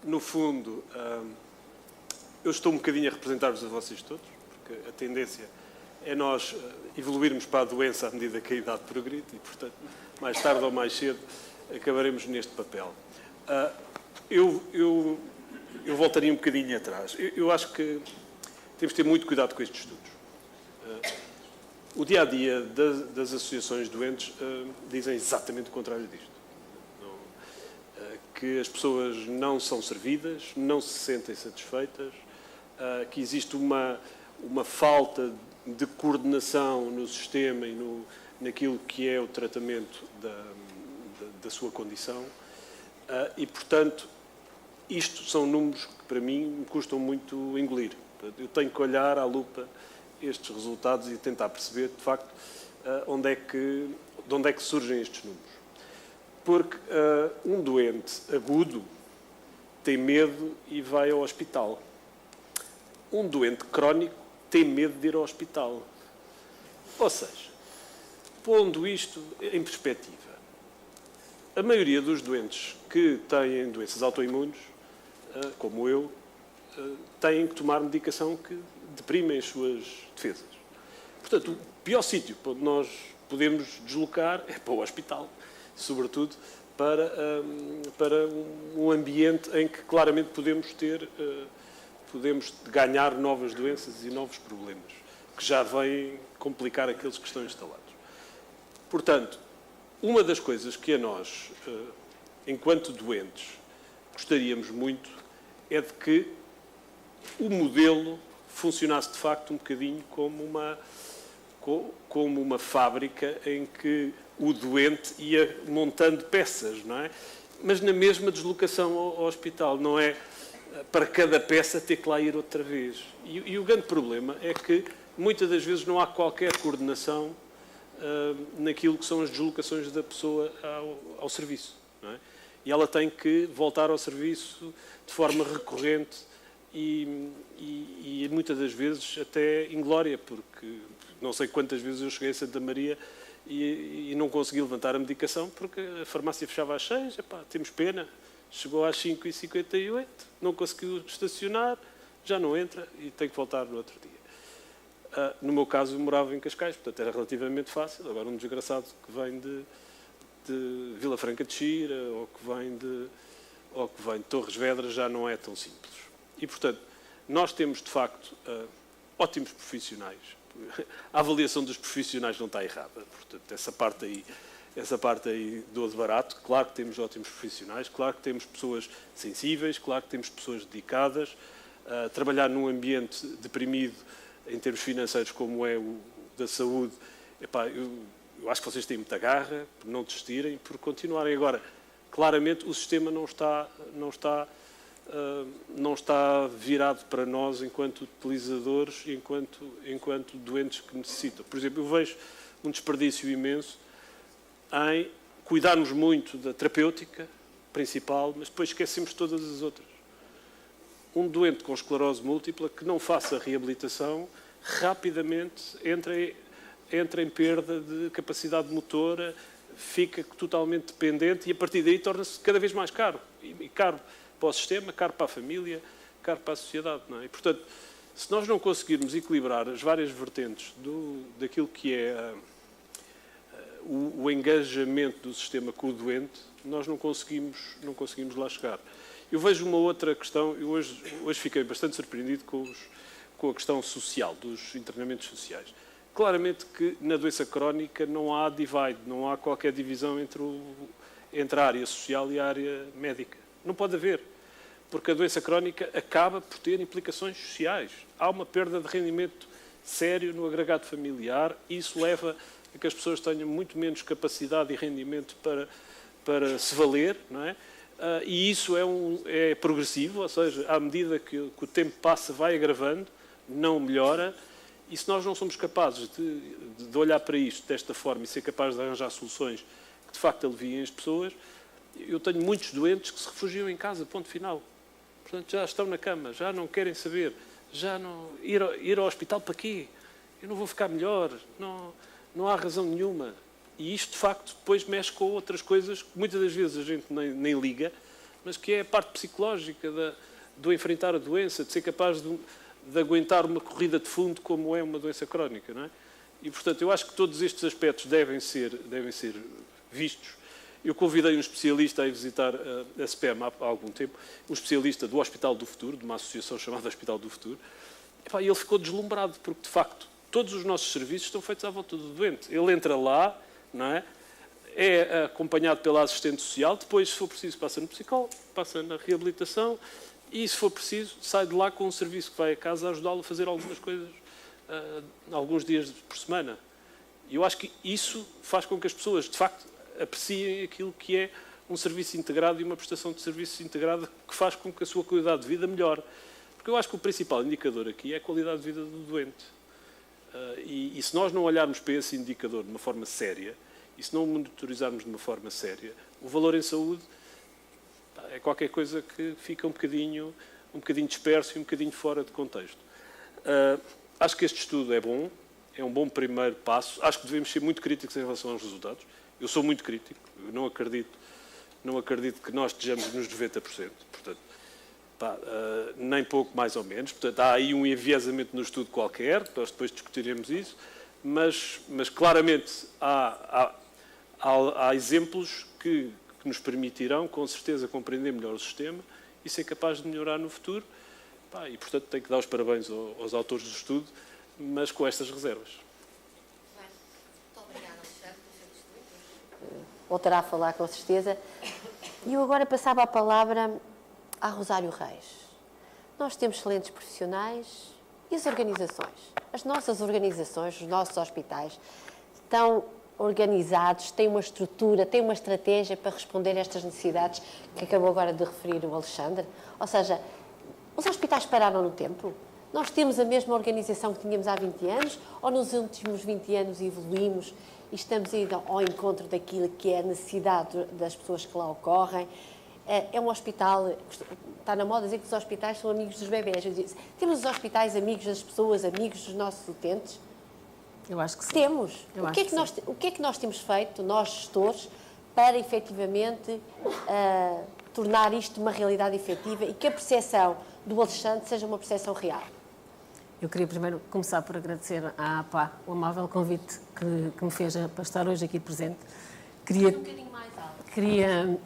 No fundo, eu estou um bocadinho a representar-vos a vocês todos, porque a tendência é nós evoluirmos para a doença à medida que a idade progride e, portanto, mais tarde ou mais cedo acabaremos neste papel. Eu voltaria um bocadinho atrás. Eu acho que temos de ter muito cuidado com estes estudos. O dia-a-dia das associações doentes dizem exatamente o contrário disto. Que as pessoas não são servidas, não se sentem satisfeitas, que existe uma falta de coordenação no sistema e naquilo que é o tratamento da sua condição e, portanto, isto são números que, para mim, me custam muito engolir. Eu tenho que olhar à lupa estes resultados e tentar perceber, de facto, de onde é que surgem estes números. Porque um doente agudo tem medo e vai ao hospital. Um doente crónico tem medo de ir ao hospital. Ou seja, pondo isto em perspectiva, a maioria dos doentes que têm doenças autoimunes, como eu, têm que tomar medicação que deprimem as suas defesas. Portanto, o pior sítio para onde nós podemos deslocar é para o hospital, sobretudo para um ambiente em que claramente podemos ganhar novas doenças e novos problemas, que já vêm complicar aqueles que estão instalados. Portanto, uma das coisas que a nós, enquanto doentes, gostaríamos muito é de que o modelo funcionasse de facto um bocadinho como uma fábrica em que o doente ia montando peças, não é? Mas na mesma deslocação ao hospital, não é para cada peça ter que lá ir outra vez. E o grande problema é que muitas das vezes não há qualquer coordenação naquilo que são as deslocações da pessoa ao serviço, não é? E ela tem que voltar ao serviço de forma recorrente e muitas das vezes até inglória, porque não sei quantas vezes eu cheguei a Santa Maria e não consegui levantar a medicação porque a farmácia fechava às 6, temos pena, chegou às 5h58, não conseguiu estacionar, já não entra e tem que voltar no outro dia. No meu caso, eu morava em Cascais, portanto era relativamente fácil. Agora um desgraçado que vem de Vila Franca de Xira ou que vem de Torres Vedras já não é tão simples. E, portanto, nós temos, de facto, ótimos profissionais. A avaliação dos profissionais não está errada. Portanto, essa parte aí essa parte aí do barato. Claro que temos ótimos profissionais, claro que temos pessoas sensíveis, claro que temos pessoas dedicadas. Trabalhar num ambiente deprimido em termos financeiros como é o da saúde, eu acho que vocês têm muita garra por não desistirem, por continuarem. Agora, claramente o sistema não está virado para nós enquanto utilizadores, enquanto doentes que necessitam. Por exemplo, eu vejo um desperdício imenso em cuidarmos muito da terapêutica principal, mas depois esquecemos todas as outras. Um doente com esclerose múltipla que não faça reabilitação rapidamente entra em perda de capacidade motora, fica totalmente dependente e a partir daí torna-se cada vez mais caro. E caro para o sistema, caro para a família, caro para a sociedade. Não é? E, portanto, se nós não conseguirmos equilibrar as várias vertentes daquilo que é o engajamento do sistema com o doente, nós não conseguimos lá chegar. Eu vejo uma outra questão, eu hoje fiquei bastante surpreendido com a questão social, dos internamentos sociais. Claramente que na doença crónica não há divide, não há qualquer divisão entre a área social e a área médica. Não pode haver, porque a doença crónica acaba por ter implicações sociais. Há uma perda de rendimento sério no agregado familiar e isso leva a que as pessoas tenham muito menos capacidade e rendimento para se valer, não é? E isso é progressivo, ou seja, à medida que o tempo passa, vai agravando, não melhora. E se nós não somos capazes de olhar para isto desta forma e ser capazes de arranjar soluções que de facto aliviem as pessoas, eu tenho muitos doentes que se refugiam em casa, ponto final. Portanto, já estão na cama, já não querem saber, já não ir ao hospital para quê? Eu não vou ficar melhor, não há razão nenhuma. E isto, de facto, depois mexe com outras coisas que muitas das vezes a gente nem liga, mas que é a parte psicológica do enfrentar a doença, de ser capaz de aguentar uma corrida de fundo como é uma doença crónica, não é? E, portanto, eu acho que todos estes aspectos devem ser vistos. Eu convidei um especialista a ir visitar a SPEM há algum tempo, um especialista do Hospital do Futuro, de uma associação chamada Hospital do Futuro, e ele ficou deslumbrado, porque, de facto, todos os nossos serviços estão feitos à volta do doente. Ele entra lá, não é? É acompanhado pela assistente social, depois, se for preciso, passa no psicólogo, passa na reabilitação e, se for preciso, sai de lá com um serviço que vai a casa ajudá-lo a fazer algumas coisas, alguns dias por semana. E eu acho que isso faz com que as pessoas, de facto, apreciem aquilo que é um serviço integrado e uma prestação de serviços integrada que faz com que a sua qualidade de vida melhore. Porque eu acho que o principal indicador aqui é a qualidade de vida do doente. E se nós não olharmos para esse indicador de uma forma séria, e se não o monitorizarmos de uma forma séria, o valor em saúde é qualquer coisa que fica um bocadinho disperso e um bocadinho fora de contexto. Acho que este estudo é bom, é um bom primeiro passo. Acho que devemos ser muito críticos em relação aos resultados. Eu sou muito crítico, eu não acredito que nós estejamos nos 90%. Portanto, nem pouco mais ou menos. Portanto, há aí um enviesamento no estudo qualquer, nós depois discutiremos isso, mas claramente há exemplos que nos permitirão, com certeza, compreender melhor o sistema e ser capaz de melhorar no futuro. E, portanto, tenho que dar os parabéns aos autores do estudo, mas com estas reservas. Muito obrigada, Alexandre. Voltará a falar, com certeza. E eu agora passava a palavra à Rosário Reis. Nós temos excelentes profissionais e as organizações. As nossas organizações, os nossos hospitais, estão organizados, têm uma estrutura, têm uma estratégia para responder a estas necessidades que acabou agora de referir o Alexandre. Ou seja, os hospitais pararam no tempo? Nós temos a mesma organização que tínhamos há 20 anos ou nos últimos 20 anos evoluímos e estamos a ir ao encontro daquilo que é a necessidade das pessoas que lá ocorrem? É um hospital, está na moda dizer que os hospitais são amigos dos bebés. Temos os hospitais amigos das pessoas, amigos dos nossos utentes? Eu acho que sim. Temos. O que é que nós temos feito, nós gestores, para efetivamente tornar isto uma realidade efetiva e que a percepção do Alexandre seja uma percepção real? Eu queria primeiro começar por agradecer à APA o amável convite que me fez para estar hoje aqui presente. Queria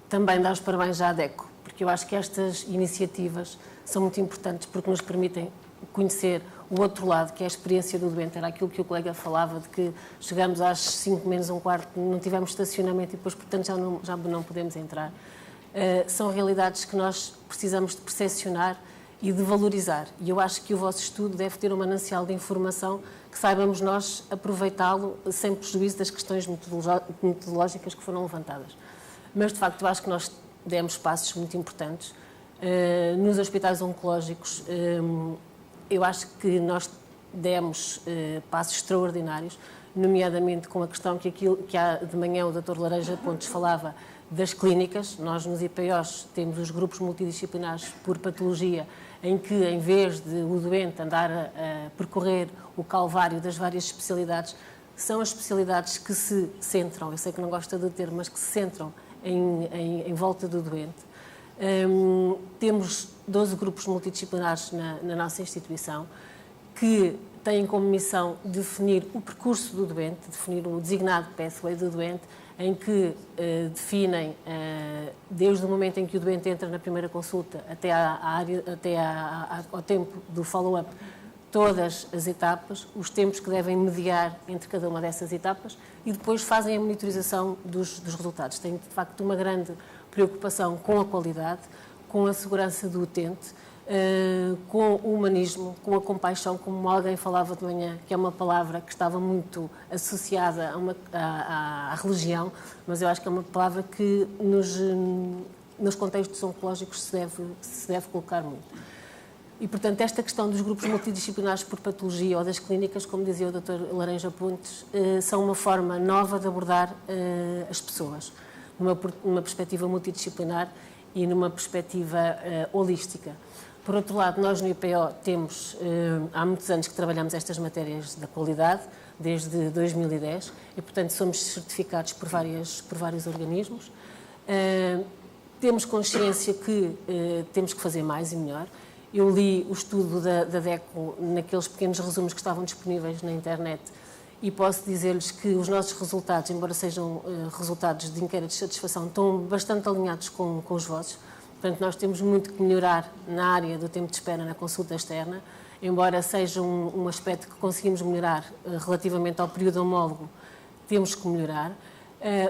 também dar os parabéns à ADECO, porque eu acho que estas iniciativas são muito importantes porque nos permitem conhecer o outro lado, que é a experiência do doente. Era aquilo que o colega falava, de que chegamos às 5 menos um quarto, não tivemos estacionamento e depois, portanto, já não podemos entrar. São realidades que nós precisamos de percepcionar e de valorizar. E eu acho que o vosso estudo deve ter um manancial de informação que saibamos nós aproveitá-lo sem prejuízo das questões metodológicas que foram levantadas. Mas, de facto, eu acho que nós demos passos muito importantes. Nos hospitais oncológicos, eu acho que nós demos passos extraordinários, nomeadamente com a questão que há de manhã o Dr. Laranja Pontes falava das clínicas. Nós nos IPOs temos os grupos multidisciplinares por patologia, em que, em vez de o doente andar a percorrer o calvário das várias especialidades, são as especialidades que se centram, eu sei que não gosta do termo, mas que se centram em volta do doente. Temos 12 grupos multidisciplinares na nossa instituição que têm como missão definir o percurso do doente, definir o designado pathway do doente, em que definem, desde o momento em que o doente entra na primeira consulta até ao tempo do follow-up, todas as etapas, os tempos que devem mediar entre cada uma dessas etapas e depois fazem a monitorização dos resultados. Têm, de facto, uma grande preocupação com a qualidade, com a segurança do utente, com o humanismo, com a compaixão, como alguém falava de manhã, que é uma palavra que estava muito associada à religião, mas eu acho que é uma palavra que nos contextos oncológicos se deve colocar muito. E, portanto, esta questão dos grupos multidisciplinares por patologia ou das clínicas, como dizia o Dr. Laranja Pontes, são uma forma nova de abordar as pessoas, numa perspectiva multidisciplinar e numa perspectiva holística. Por outro lado, nós no IPO temos, há muitos anos que trabalhamos estas matérias da qualidade, desde 2010, e, portanto, somos certificados por vários organismos. Temos consciência que temos que fazer mais e melhor. Eu li o estudo da DECO naqueles pequenos resumos que estavam disponíveis na internet e posso dizer-lhes que os nossos resultados, embora sejam resultados de inquérito de satisfação, estão bastante alinhados com os vossos. Portanto, nós temos muito que melhorar na área do tempo de espera na consulta externa, embora seja um aspecto que conseguimos melhorar relativamente ao período homólogo, temos que melhorar.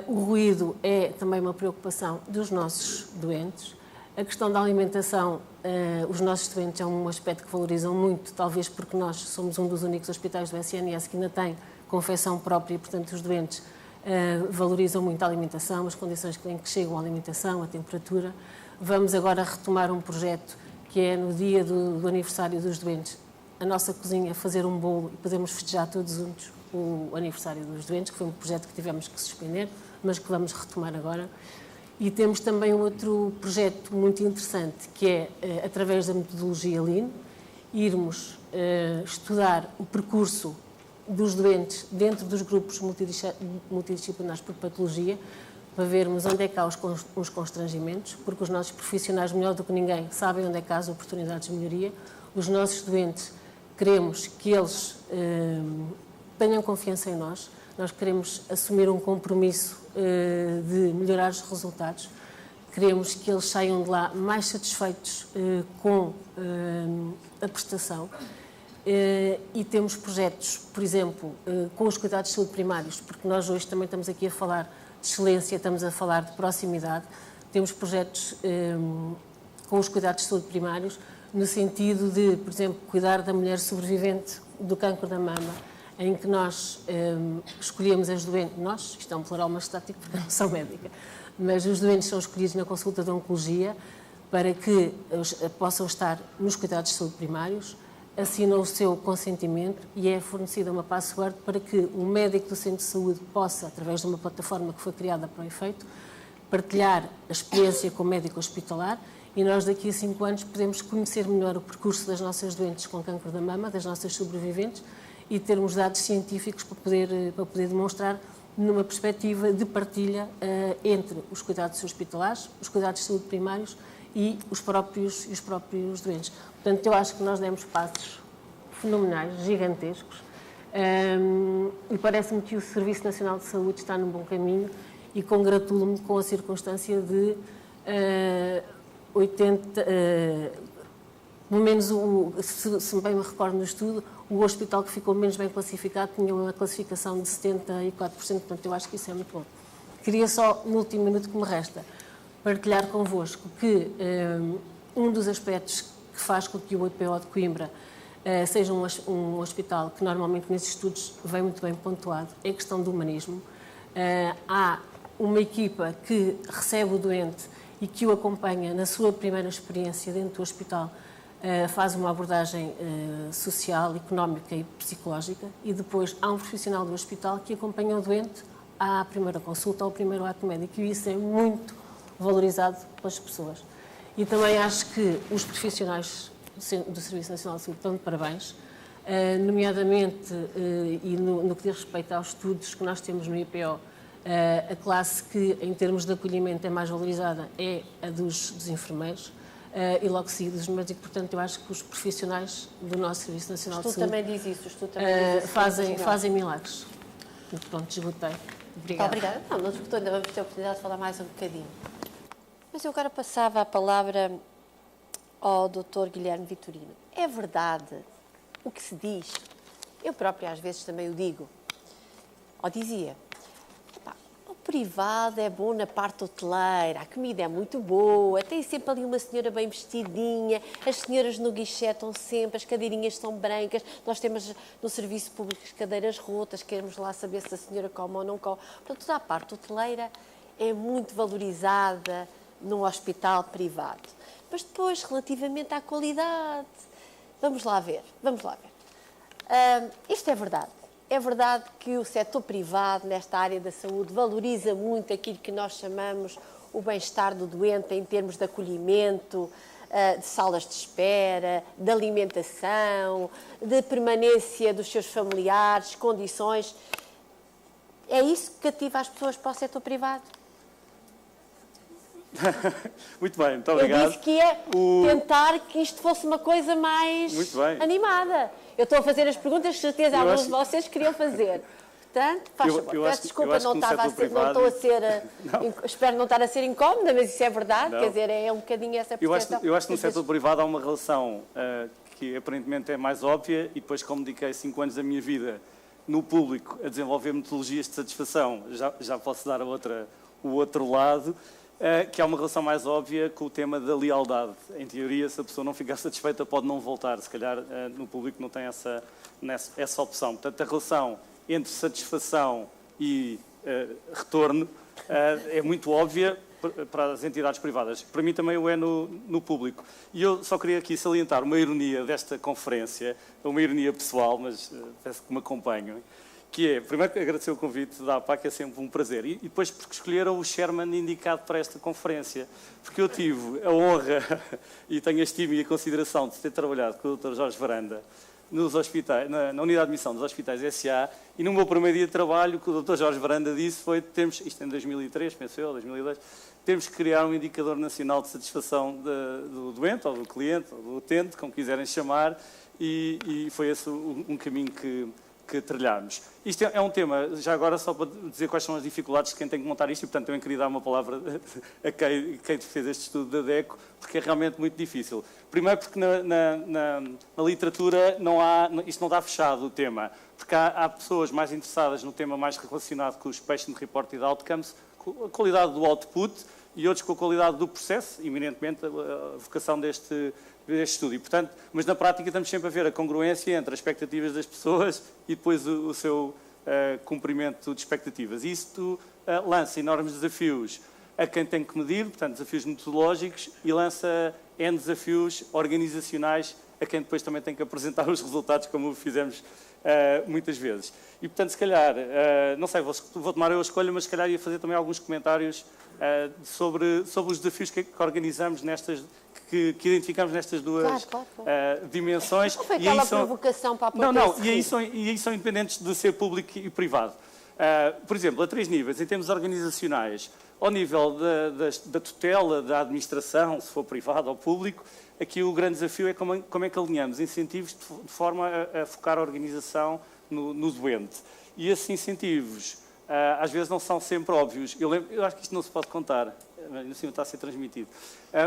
O ruído é também uma preocupação dos nossos doentes. A questão da alimentação, os nossos doentes é um aspecto que valorizam muito, talvez porque nós somos um dos únicos hospitais do SNS que ainda tem confecção própria e, portanto, os doentes valorizam muito a alimentação, as condições em que chegam à alimentação, a temperatura. Vamos agora retomar um projeto que é no dia do aniversário dos doentes, a nossa cozinha fazer um bolo e podemos festejar todos juntos o aniversário dos doentes, que foi um projeto que tivemos que suspender, mas que vamos retomar agora. E temos também um outro projeto muito interessante, que é, através da metodologia Lean, irmos estudar o percurso dos doentes dentro dos grupos multidisciplinares por patologia, para vermos onde é que há os constrangimentos, porque os nossos profissionais, melhor do que ninguém, sabem onde é que há as oportunidades de melhoria. Os nossos doentes, queremos que eles tenham confiança em nós. Nós queremos assumir um compromisso de melhorar os resultados. Queremos que eles saiam de lá mais satisfeitos com a prestação. E temos projetos, por exemplo, com os cuidados de saúde primários, porque nós hoje também estamos aqui a falar de excelência, estamos a falar de proximidade. Temos projetos com os cuidados de saúde primários, no sentido de, por exemplo, cuidar da mulher sobrevivente do cancro da mama, em que nós escolhemos as doentes, nós, isto é um plural mastático porque eu não sou médica, mas os doentes são escolhidos na consulta de oncologia para que possam estar nos cuidados de saúde primários, assinam o seu consentimento e é fornecida uma password para que o médico do centro de saúde possa, através de uma plataforma que foi criada para o efeito, partilhar a experiência com o médico hospitalar e nós daqui a 5 anos podemos conhecer melhor o percurso das nossas doentes com cancro da mama, das nossas sobreviventes e termos dados científicos para poder demonstrar numa perspectiva de partilha entre os cuidados hospitalares, os cuidados de saúde primários e os próprios doentes. Portanto, eu acho que nós demos passos fenomenais, gigantescos, e parece-me que o Serviço Nacional de Saúde está num bom caminho e congratulo-me com a circunstância de pelo menos, se bem me recordo no estudo, o hospital que ficou menos bem classificado tinha uma classificação de 74%, portanto eu acho que isso é muito bom. Queria só, no último minuto que me resta, partilhar convosco que um dos aspectos que faz com que o IPO de Coimbra seja um hospital que normalmente nesses estudos vem muito bem pontuado é a questão do humanismo. Há uma equipa que recebe o doente e que o acompanha na sua primeira experiência dentro do hospital, faz uma abordagem social, económica e psicológica, e depois há um profissional do hospital que acompanha o doente à primeira consulta, ao primeiro ato médico, e isso é muito valorizado pelas pessoas. E também acho que os profissionais do Serviço Nacional de Saúde estão de parabéns, nomeadamente, e no que diz respeito aos estudos que nós temos no IPO, a classe que, em termos de acolhimento, é mais valorizada é a dos enfermeiros, e logo seguido dos médicos. Portanto, eu acho que os profissionais do nosso Serviço Nacional de Saúde também diz isso, fazem milagres. E pronto, esgotei. Obrigada. Obrigada. Não, não esgotou, ainda vamos ter a oportunidade de falar mais um bocadinho. Mas eu agora passava a palavra ao Dr. Guilherme Vitorino. É verdade o que se diz? Eu própria às vezes também o digo. Ou dizia, o privado é bom na parte hoteleira, a comida é muito boa, tem sempre ali uma senhora bem vestidinha, as senhoras no guichê estão sempre, as cadeirinhas são brancas, nós temos no serviço público as cadeiras rotas, queremos lá saber se a senhora come ou não come. Portanto, toda a parte hoteleira é muito valorizada num hospital privado. Mas depois, relativamente à qualidade, vamos lá ver. Isto é verdade. É verdade que o setor privado, nesta área da saúde, valoriza muito aquilo que nós chamamos o bem-estar do doente em termos de acolhimento, de salas de espera, de alimentação, de permanência dos seus familiares, condições. É isso que cativa as pessoas para o setor privado? Muito bem, muito obrigado. Eu disse que ia tentar que isto fosse uma coisa mais animada. Eu estou a fazer as perguntas que, certeza, alguns de vocês queriam fazer. Portanto, faz favor. Peço desculpa, não estou a ser... Espero não estar a ser incómoda, mas isso é verdade. Não. Quer dizer, é um bocadinho essa percepção. Eu acho que no setor privado há uma relação que aparentemente é mais óbvia e depois, como dediquei 5 anos da minha vida no público a desenvolver metodologias de satisfação, já posso dar o outro lado, que há uma relação mais óbvia com o tema da lealdade. Em teoria, se a pessoa não ficar satisfeita, pode não voltar. Se calhar no público não tem essa opção. Portanto, a relação entre satisfação e retorno é muito óbvia para as entidades privadas. Para mim também o é no público. E eu só queria aqui salientar uma ironia desta conferência, uma ironia pessoal, mas peço que me acompanhem, que é, primeiro, agradecer o convite da APAC, é sempre um prazer. E depois porque escolheram o chairman indicado para esta conferência. Porque eu tive a honra e tenho a estima e a consideração de ter trabalhado com o Dr. Jorge Varanda nos hospitais, na unidade de missão dos hospitais SA, e no meu primeiro dia de trabalho, o que o Dr. Jorge Varanda disse foi, isto em 2003, penso eu, 2002, temos que criar um indicador nacional de satisfação do doente, ou do cliente, ou do utente, como quiserem chamar, e foi esse um caminho que trilharmos. Isto é um tema, já agora só para dizer quais são as dificuldades de quem tem que montar isto, e portanto eu queria dar uma palavra a quem fez este estudo da DECO, porque é realmente muito difícil. Primeiro porque na literatura isto não está fechado o tema, porque há pessoas mais interessadas no tema mais relacionado com os patient reported outcomes, com a qualidade do output, e outros com a qualidade do processo, eminentemente a vocação deste estudo. E, portanto, mas na prática estamos sempre a ver a congruência entre as expectativas das pessoas e depois o seu cumprimento de expectativas. E isto lança enormes desafios a quem tem que medir, portanto, desafios metodológicos, e lança desafios organizacionais a quem depois também tem que apresentar os resultados, como fizemos muitas vezes. E, portanto, se calhar, não sei, vou tomar eu a escolha, mas se calhar ia fazer também alguns comentários sobre os desafios que organizamos que identificamos nestas duas dimensões. Não foi aquela provocação para a população? Não, e aí são independentes de ser público e privado. Por exemplo, a 3 níveis, em termos organizacionais, ao nível da tutela, da administração, se for privado ou público, aqui o grande desafio é como é que alinhamos incentivos de forma a focar a organização no doente. E esses incentivos, às vezes, não são sempre óbvios. Eu acho que isto não se pode contar. no cima está a ser transmitido.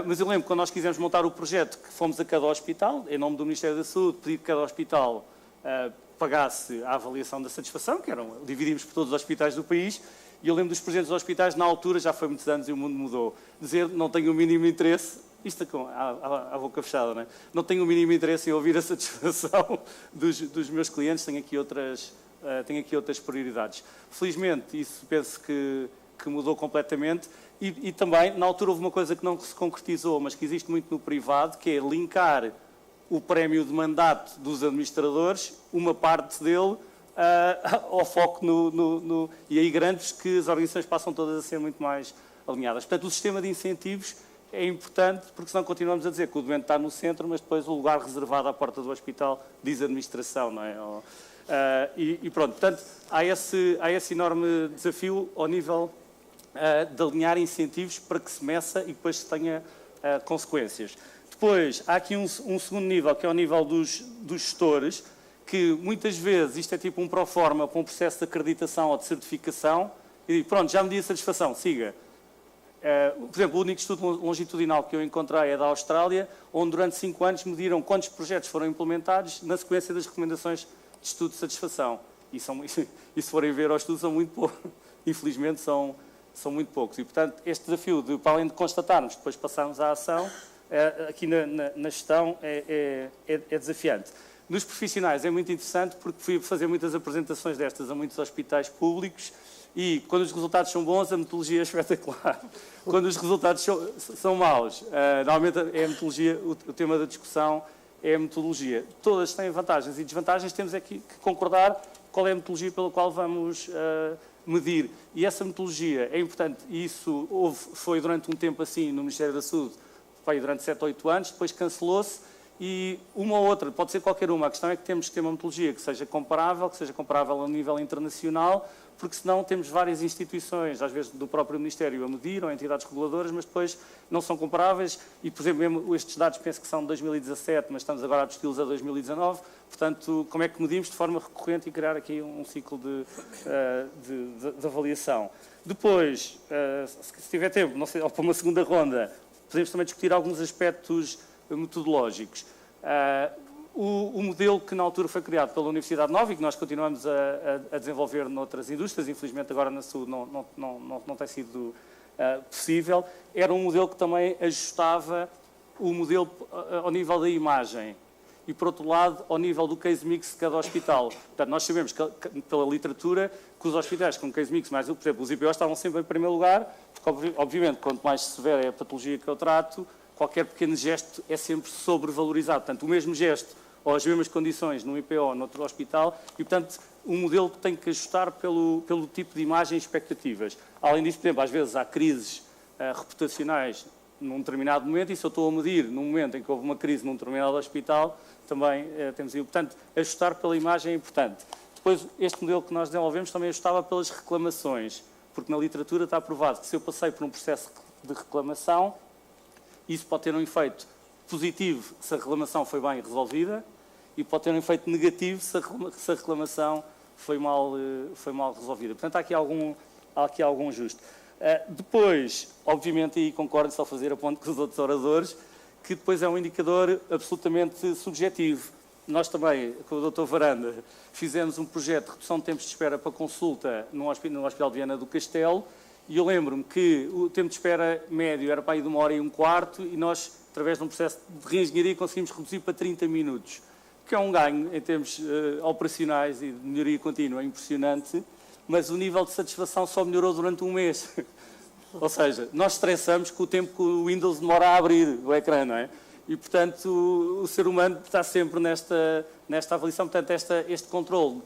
Mas eu lembro, quando nós quisemos montar o projeto, que fomos a cada hospital, em nome do Ministério da Saúde, pedir que cada hospital pagasse a avaliação da satisfação, que dividimos por todos os hospitais do país, e eu lembro dos presidentes dos hospitais, na altura, já foi muitos anos e o mundo mudou, dizer não tenho o mínimo interesse, isto à boca fechada, não é? Não tenho o mínimo interesse em ouvir a satisfação dos meus clientes, tenho aqui outras prioridades. Felizmente, isso penso que mudou completamente e também, na altura, houve uma coisa que não se concretizou, mas que existe muito no privado, que é linkar o prémio de mandato dos administradores, uma parte dele, ao foco e aí garanto-vos que as organizações passam todas a ser muito mais alinhadas. Portanto, o sistema de incentivos é importante, porque senão continuamos a dizer que o doente está no centro, mas depois o lugar reservado à porta do hospital diz administração, não é? E pronto, portanto, há esse enorme desafio ao nível de alinhar incentivos para que se meça e depois se tenha consequências. Depois, há aqui um segundo nível, que é o nível dos gestores, que muitas vezes isto é tipo um proforma para um processo de acreditação ou de certificação, e digo, pronto, já medi a satisfação, siga. Por exemplo, o único estudo longitudinal que eu encontrei é da Austrália, onde durante 5 anos mediram quantos projetos foram implementados na sequência das recomendações de estudo de satisfação. E se forem ver aos estudos, são muito poucos. Infelizmente, são muito poucos. E, portanto, este desafio de, para além de constatarmos, depois passarmos à ação, aqui na gestão é desafiante. Nos profissionais é muito interessante porque fui fazer muitas apresentações destas a muitos hospitais públicos e quando os resultados são bons, a metodologia é espetacular. Quando os resultados são maus, normalmente é a metodologia, o tema da discussão é a metodologia. Todas têm vantagens e desvantagens, temos aqui que concordar qual é a metodologia pela qual vamos medir. E essa metodologia é importante, e isso foi durante um tempo assim no Ministério da Saúde, foi durante 7 ou 8 anos, depois cancelou-se, e uma ou outra, pode ser qualquer uma, a questão é que temos que ter uma metodologia que seja comparável a nível internacional, porque senão temos várias instituições, às vezes do próprio Ministério a medir, ou entidades reguladoras, mas depois não são comparáveis, e por exemplo, mesmo estes dados penso que são de 2017, mas estamos agora a discuti-los a 2019, portanto, como é que medimos de forma recorrente e criar aqui um ciclo de avaliação. Depois, se tiver tempo, não sei, ou para uma segunda ronda, podemos também discutir alguns aspectos metodológicos. O modelo que na altura foi criado pela Universidade Nova e que nós continuamos a desenvolver noutras indústrias, infelizmente agora na saúde não tem sido possível, era um modelo que também ajustava o modelo ao nível da imagem e, por outro lado, ao nível do case mix de cada hospital. Portanto, nós sabemos pela literatura que os hospitais com case mix, por exemplo, os IPOs estavam sempre em primeiro lugar, porque obviamente quanto mais severa é a patologia que eu trato, qualquer pequeno gesto é sempre sobrevalorizado. Portanto, o mesmo gesto ou as mesmas condições num IPO ou noutro hospital e, portanto, um modelo que tem que ajustar pelo tipo de imagem e expectativas. Além disso, por exemplo, às vezes há crises reputacionais num determinado momento e se eu estou a medir num momento em que houve uma crise num determinado hospital, também temos aí. Portanto, ajustar pela imagem é importante. Depois, este modelo que nós desenvolvemos também ajustava pelas reclamações, porque na literatura está provado que se eu passei por um processo de reclamação, isso pode ter um efeito positivo se a reclamação foi bem resolvida e pode ter um efeito negativo se a reclamação foi mal resolvida. Portanto, há aqui algum ajuste. Depois, obviamente, e concordo só fazer a ponto com os outros oradores, que depois é um indicador absolutamente subjetivo. Nós também, com o Dr. Varanda, fizemos um projeto de redução de tempos de espera para consulta no Hospital de Viana do Castelo e eu lembro-me que o tempo de espera médio era para aí de 1h15 e nós, através de um processo de reengenharia, conseguimos reduzir para 30 minutos, que é um ganho em termos operacionais e de melhoria contínua, é impressionante, mas o nível de satisfação só melhorou durante um mês. Ou seja, nós estressamos com o tempo que o Windows demora a abrir o ecrã, não é? E, portanto, o ser humano está sempre nesta avaliação. Portanto, este controle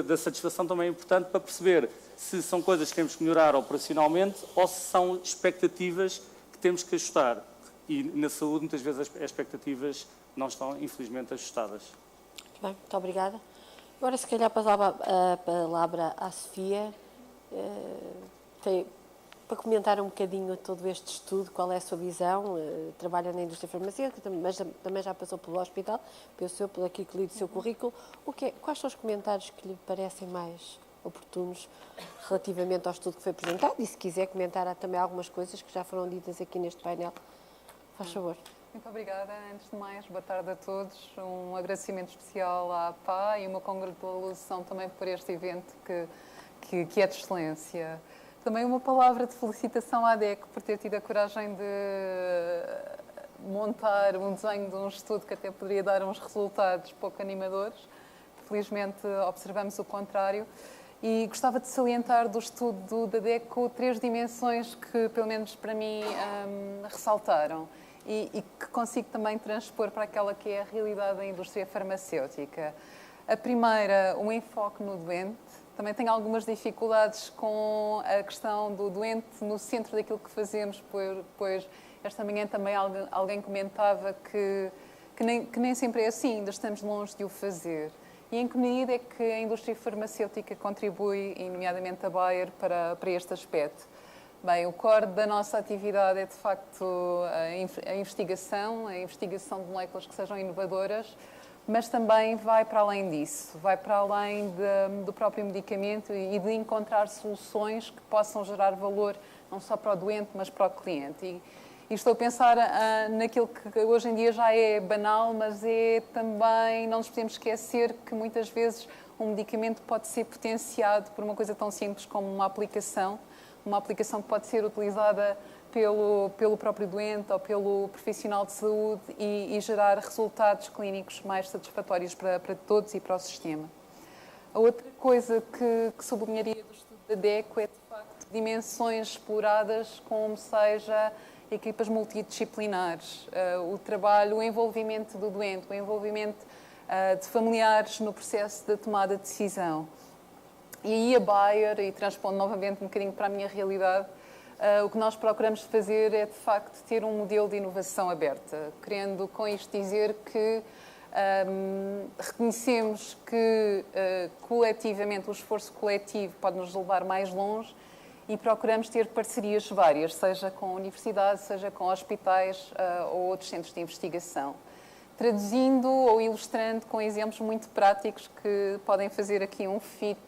da satisfação também é importante para perceber se são coisas que temos que melhorar operacionalmente ou se são expectativas que temos que ajustar. E na saúde, muitas vezes, as expectativas não estão, infelizmente, ajustadas. Muito bem, muito obrigada. Agora, se calhar, passava a palavra à Sofia para comentar um bocadinho todo este estudo, qual é a sua visão, trabalha na indústria farmacêutica, mas também já passou pelo hospital, pensou por aquilo que li do seu currículo. Quais são os comentários que lhe parecem mais oportunos relativamente ao estudo que foi apresentado e se quiser comentar há também algumas coisas que já foram ditas aqui neste painel, faz favor. Muito obrigada. Antes de mais, boa tarde a todos. Um agradecimento especial à APA e uma congratulação também por este evento que é de excelência. Também uma palavra de felicitação à DECO por ter tido a coragem de montar um desenho de um estudo que até poderia dar uns resultados pouco animadores. Felizmente observamos o contrário. E gostava de salientar do estudo da DECO 3 dimensões que, pelo menos para mim, ressaltaram e que consigo também transpor para aquela que é a realidade da indústria farmacêutica. A primeira, o enfoque no doente. Também tenho algumas dificuldades com a questão do doente no centro daquilo que fazemos, pois esta manhã também alguém comentava que nem sempre é assim, ainda estamos longe de o fazer. E em que medida é que a indústria farmacêutica contribui, e nomeadamente a Bayer, para este aspecto? Bem, o core da nossa atividade é, de facto, a investigação de moléculas que sejam inovadoras, mas também vai para além disso, vai para além do próprio medicamento e de encontrar soluções que possam gerar valor não só para o doente, mas para o cliente. E estou a pensar naquilo que hoje em dia já é banal, mas é também, não nos podemos esquecer que muitas vezes um medicamento pode ser potenciado por uma coisa tão simples como uma aplicação que pode ser utilizada pelo próprio doente ou pelo profissional de saúde e gerar resultados clínicos mais satisfatórios para todos e para o sistema. A outra coisa que sublinharia do estudo da DECO é, de facto, dimensões exploradas, como seja equipas multidisciplinares, o trabalho, o envolvimento do doente, o envolvimento de familiares no processo da tomada de decisão. E aí a Bayer, e transpondo novamente um bocadinho para a minha realidade, o que nós procuramos fazer é, de facto, ter um modelo de inovação aberta, querendo com isto dizer que reconhecemos que coletivamente, o esforço coletivo pode nos levar mais longe e procuramos ter parcerias várias, seja com universidades, seja com hospitais ou outros centros de investigação. Traduzindo ou ilustrando com exemplos muito práticos que podem fazer aqui um fit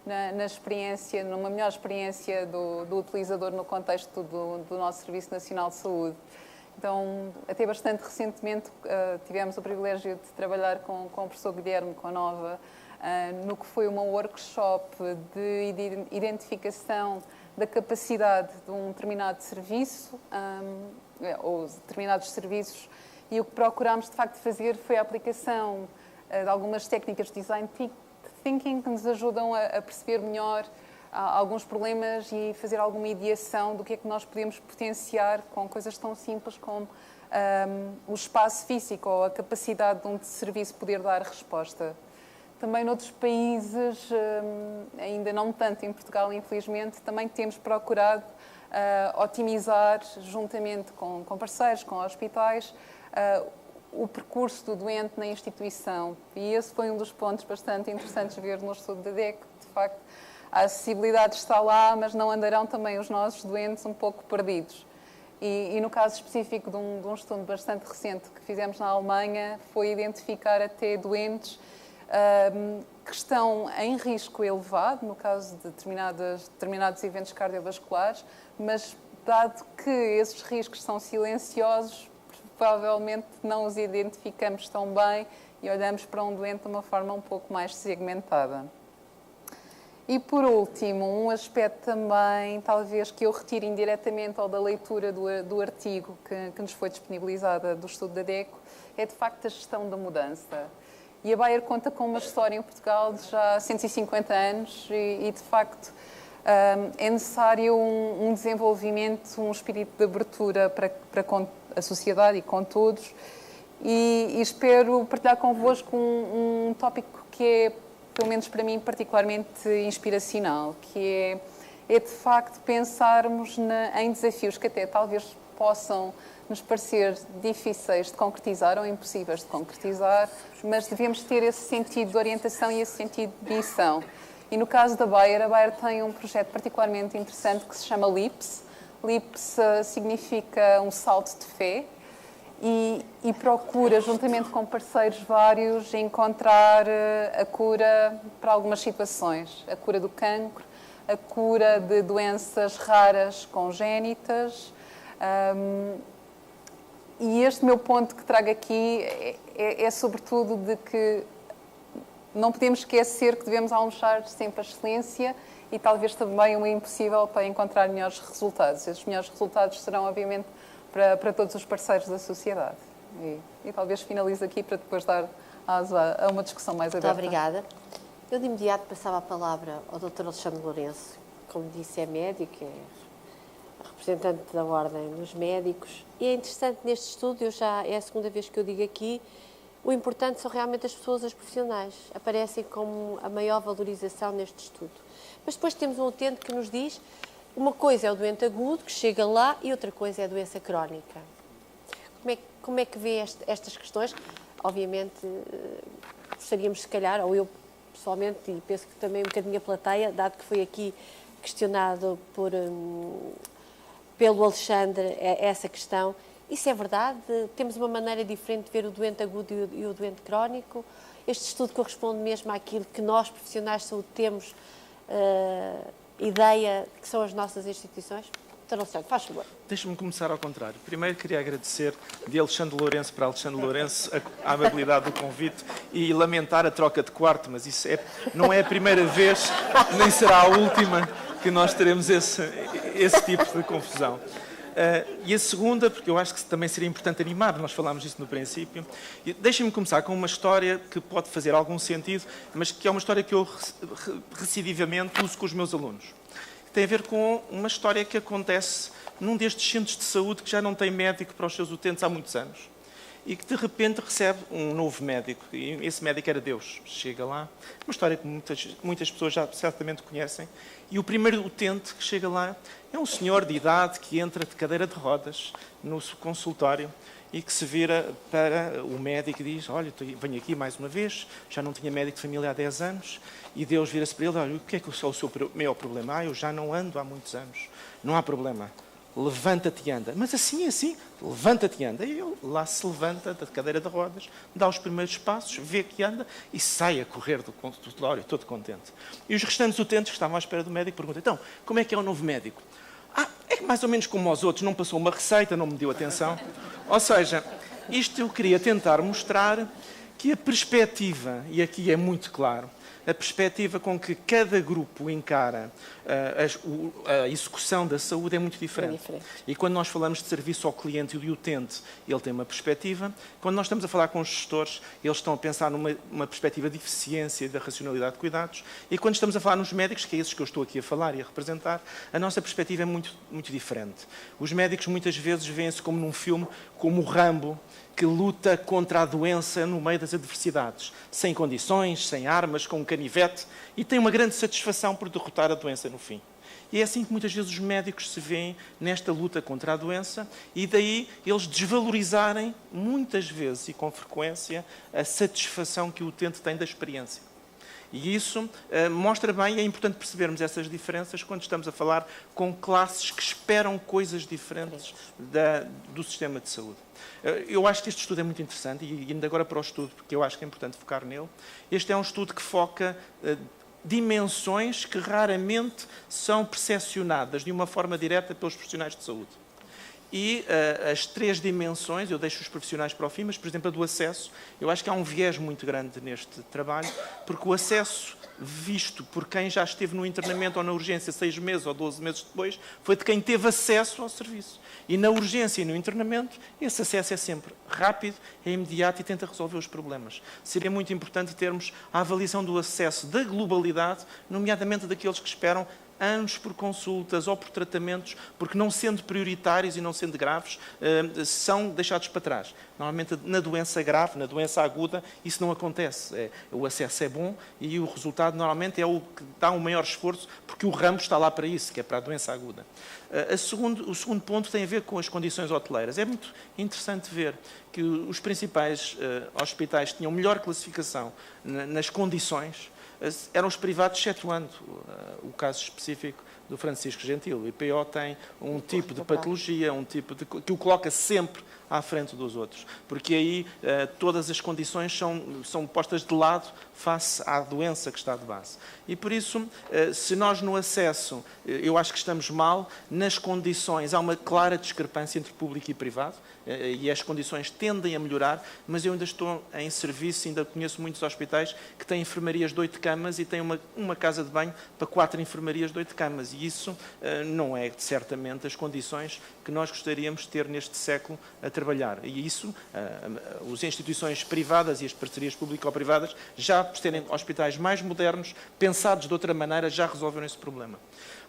na experiência, numa melhor experiência do utilizador no contexto do nosso Serviço Nacional de Saúde. Então, até bastante recentemente tivemos o privilégio de trabalhar com o professor Guilherme Conova no que foi uma workshop de identificação da capacidade de um determinado serviço ou determinados serviços, e o que procurámos de facto fazer foi a aplicação de algumas técnicas de design thinking que nos ajudam a perceber melhor alguns problemas e fazer alguma ideação do que é que nós podemos potenciar com coisas tão simples como o espaço físico ou a capacidade de um serviço poder dar resposta. Também noutros países, ainda não tanto em Portugal, infelizmente, também temos procurado otimizar, juntamente com parceiros, com hospitais, o percurso do doente na instituição. E esse foi um dos pontos bastante interessantes de ver no estudo da DECO. De facto, a acessibilidade está lá, mas não andarão também os nossos doentes um pouco perdidos. E no caso específico de um estudo bastante recente que fizemos na Alemanha, foi identificar até doentes que estão em risco elevado, no caso de determinados eventos cardiovasculares, mas dado que esses riscos são silenciosos, provavelmente não os identificamos tão bem e olhamos para um doente de uma forma um pouco mais segmentada. E, por último, um aspecto também, talvez, que eu retire indiretamente ou da leitura do artigo que nos foi disponibilizada do estudo da DECO, é, de facto, a gestão da mudança. E a Bayer conta com uma história em Portugal de já 150 anos e de facto, é necessário um desenvolvimento, um espírito de abertura para com a sociedade e com todos. E espero partilhar convosco um tópico que é, pelo menos para mim, particularmente inspiracional, que é de facto pensarmos em desafios que até talvez possam nos parecer difíceis de concretizar ou impossíveis de concretizar, mas devemos ter esse sentido de orientação e esse sentido de missão. E no caso da Bayer, a Bayer tem um projeto particularmente interessante que se chama LIPS. LIPS significa um salto de fé e procura, juntamente com parceiros vários, encontrar a cura para algumas situações. A cura do cancro, a cura de doenças raras congénitas. E este meu ponto que trago aqui é sobretudo de que não podemos esquecer que devemos almejar sempre a excelência e talvez também o impossível para encontrar melhores resultados. Esses melhores resultados serão, obviamente, para todos os parceiros da sociedade. E talvez finalize aqui para depois dar asa a uma discussão mais aberta. Muito obrigada. Eu de imediato passava a palavra ao Dr. Alexandre Lourenço, como disse, é médico, é representante da Ordem dos Médicos. E é interessante neste estudo, é a segunda vez que eu digo aqui, o importante são realmente as pessoas, as profissionais. Aparecem como a maior valorização neste estudo. Mas depois temos um utente que nos diz, uma coisa é o doente agudo, que chega lá, e outra coisa é a doença crónica. Como é que vê estas questões? Obviamente, gostaríamos, se calhar, ou eu pessoalmente, e penso que também um bocadinho a plateia, dado que foi aqui questionado pelo Alexandre essa questão, isso é verdade? Temos uma maneira diferente de ver o doente agudo e o doente crónico? Este estudo corresponde mesmo àquilo que nós, profissionais de saúde, temos ideia que são as nossas instituições? Dr. Alexandre, faz favor. Deixa-me começar ao contrário. Primeiro queria agradecer de Alexandre Lourenço para Alexandre Lourenço a amabilidade do convite e lamentar a troca de quarto, mas isso não é a primeira vez, nem será a última que nós teremos esse tipo de confusão. E a segunda, porque eu acho que também seria importante animar, nós falámos disso no princípio. Deixem-me começar com uma história que pode fazer algum sentido, mas que é uma história que eu recidivamente uso com os meus alunos. Tem a ver com uma história que acontece num destes centros de saúde que já não tem médico para os seus utentes há muitos anos e que de repente recebe um novo médico, e esse médico era Deus. Chega lá, uma história que muitas pessoas já certamente conhecem, e o primeiro utente que chega lá é um senhor de idade que entra de cadeira de rodas no consultório e que se vira para o médico e diz: olha, venho aqui mais uma vez, já não tinha médico de família há 10 anos, e Deus vira-se para ele: olha, o que é que é o seu maior problema? Eu já não ando há muitos anos. Não há problema. Levanta-te e anda. Mas assim, levanta-te e anda. E ele lá se levanta da cadeira de rodas, dá os primeiros passos, vê que anda e sai a correr do consultório, todo contente. E os restantes utentes que estavam à espera do médico perguntam: então, como é que é o novo médico? É mais ou menos como aos outros, não passou uma receita, não me deu atenção. Ou seja, isto eu queria tentar mostrar que a perspectiva, e aqui é muito claro, a perspectiva com que cada grupo encara a execução da saúde é muito diferente. E quando nós falamos de serviço ao cliente e do utente, ele tem uma perspectiva. Quando nós estamos a falar com os gestores, eles estão a pensar numa perspectiva de eficiência e da racionalidade de cuidados. E quando estamos a falar nos médicos, que é esses que eu estou aqui a falar e a representar, a nossa perspectiva é muito, muito diferente. Os médicos muitas vezes veem-se como num filme, como o Rambo, que luta contra a doença no meio das adversidades, sem condições, sem armas, com um canivete, e tem uma grande satisfação por derrotar a doença no fim. E é assim que muitas vezes os médicos se veem nesta luta contra a doença, e daí eles desvalorizarem, muitas vezes e com frequência, a satisfação que o utente tem da experiência. E isso mostra bem, é importante percebermos essas diferenças quando estamos a falar com classes que esperam coisas diferentes do sistema de saúde. Eu acho que este estudo é muito interessante, e indo agora para o estudo, porque eu acho que é importante focar nele. Este é um estudo que foca dimensões que raramente são percepcionadas de uma forma direta pelos profissionais de saúde. E as 3 dimensões, eu deixo os profissionais para o fim, mas, por exemplo, a do acesso, eu acho que há um viés muito grande neste trabalho, porque o acesso visto por quem já esteve no internamento ou na urgência 6 meses ou 12 meses depois, foi de quem teve acesso ao serviço. E na urgência e no internamento, esse acesso é sempre rápido, é imediato e tenta resolver os problemas. Seria muito importante termos a avaliação do acesso da globalidade, nomeadamente daqueles que esperam anos por consultas ou por tratamentos, porque não sendo prioritários e não sendo graves, são deixados para trás. Normalmente na doença grave, na doença aguda, isso não acontece. O acesso é bom e o resultado normalmente é o que dá um maior esforço, porque o ramo está lá para isso, que é para a doença aguda. O segundo ponto tem a ver com as condições hoteleiras. É muito interessante ver que os principais hospitais tinham melhor classificação nas condições, eram os privados, excetuando o caso específico do Francisco Gentil. O IPO tem um tipo de patologia, que o coloca sempre à frente dos outros, porque aí todas as condições são postas de lado face à doença que está de base. E por isso, se nós no acesso, eu acho que estamos mal, nas condições, há uma clara discrepância entre público e privado, e as condições tendem a melhorar, mas eu ainda estou em serviço, ainda conheço muitos hospitais que têm enfermarias de 8 camas e têm uma casa de banho para 4 enfermarias de 8 camas, e isso não é certamente as condições que nós gostaríamos de ter neste século a trabalhar. E isso, as instituições privadas e as parcerias público-privadas, já por terem hospitais mais modernos, pensados de outra maneira, já resolveram esse problema.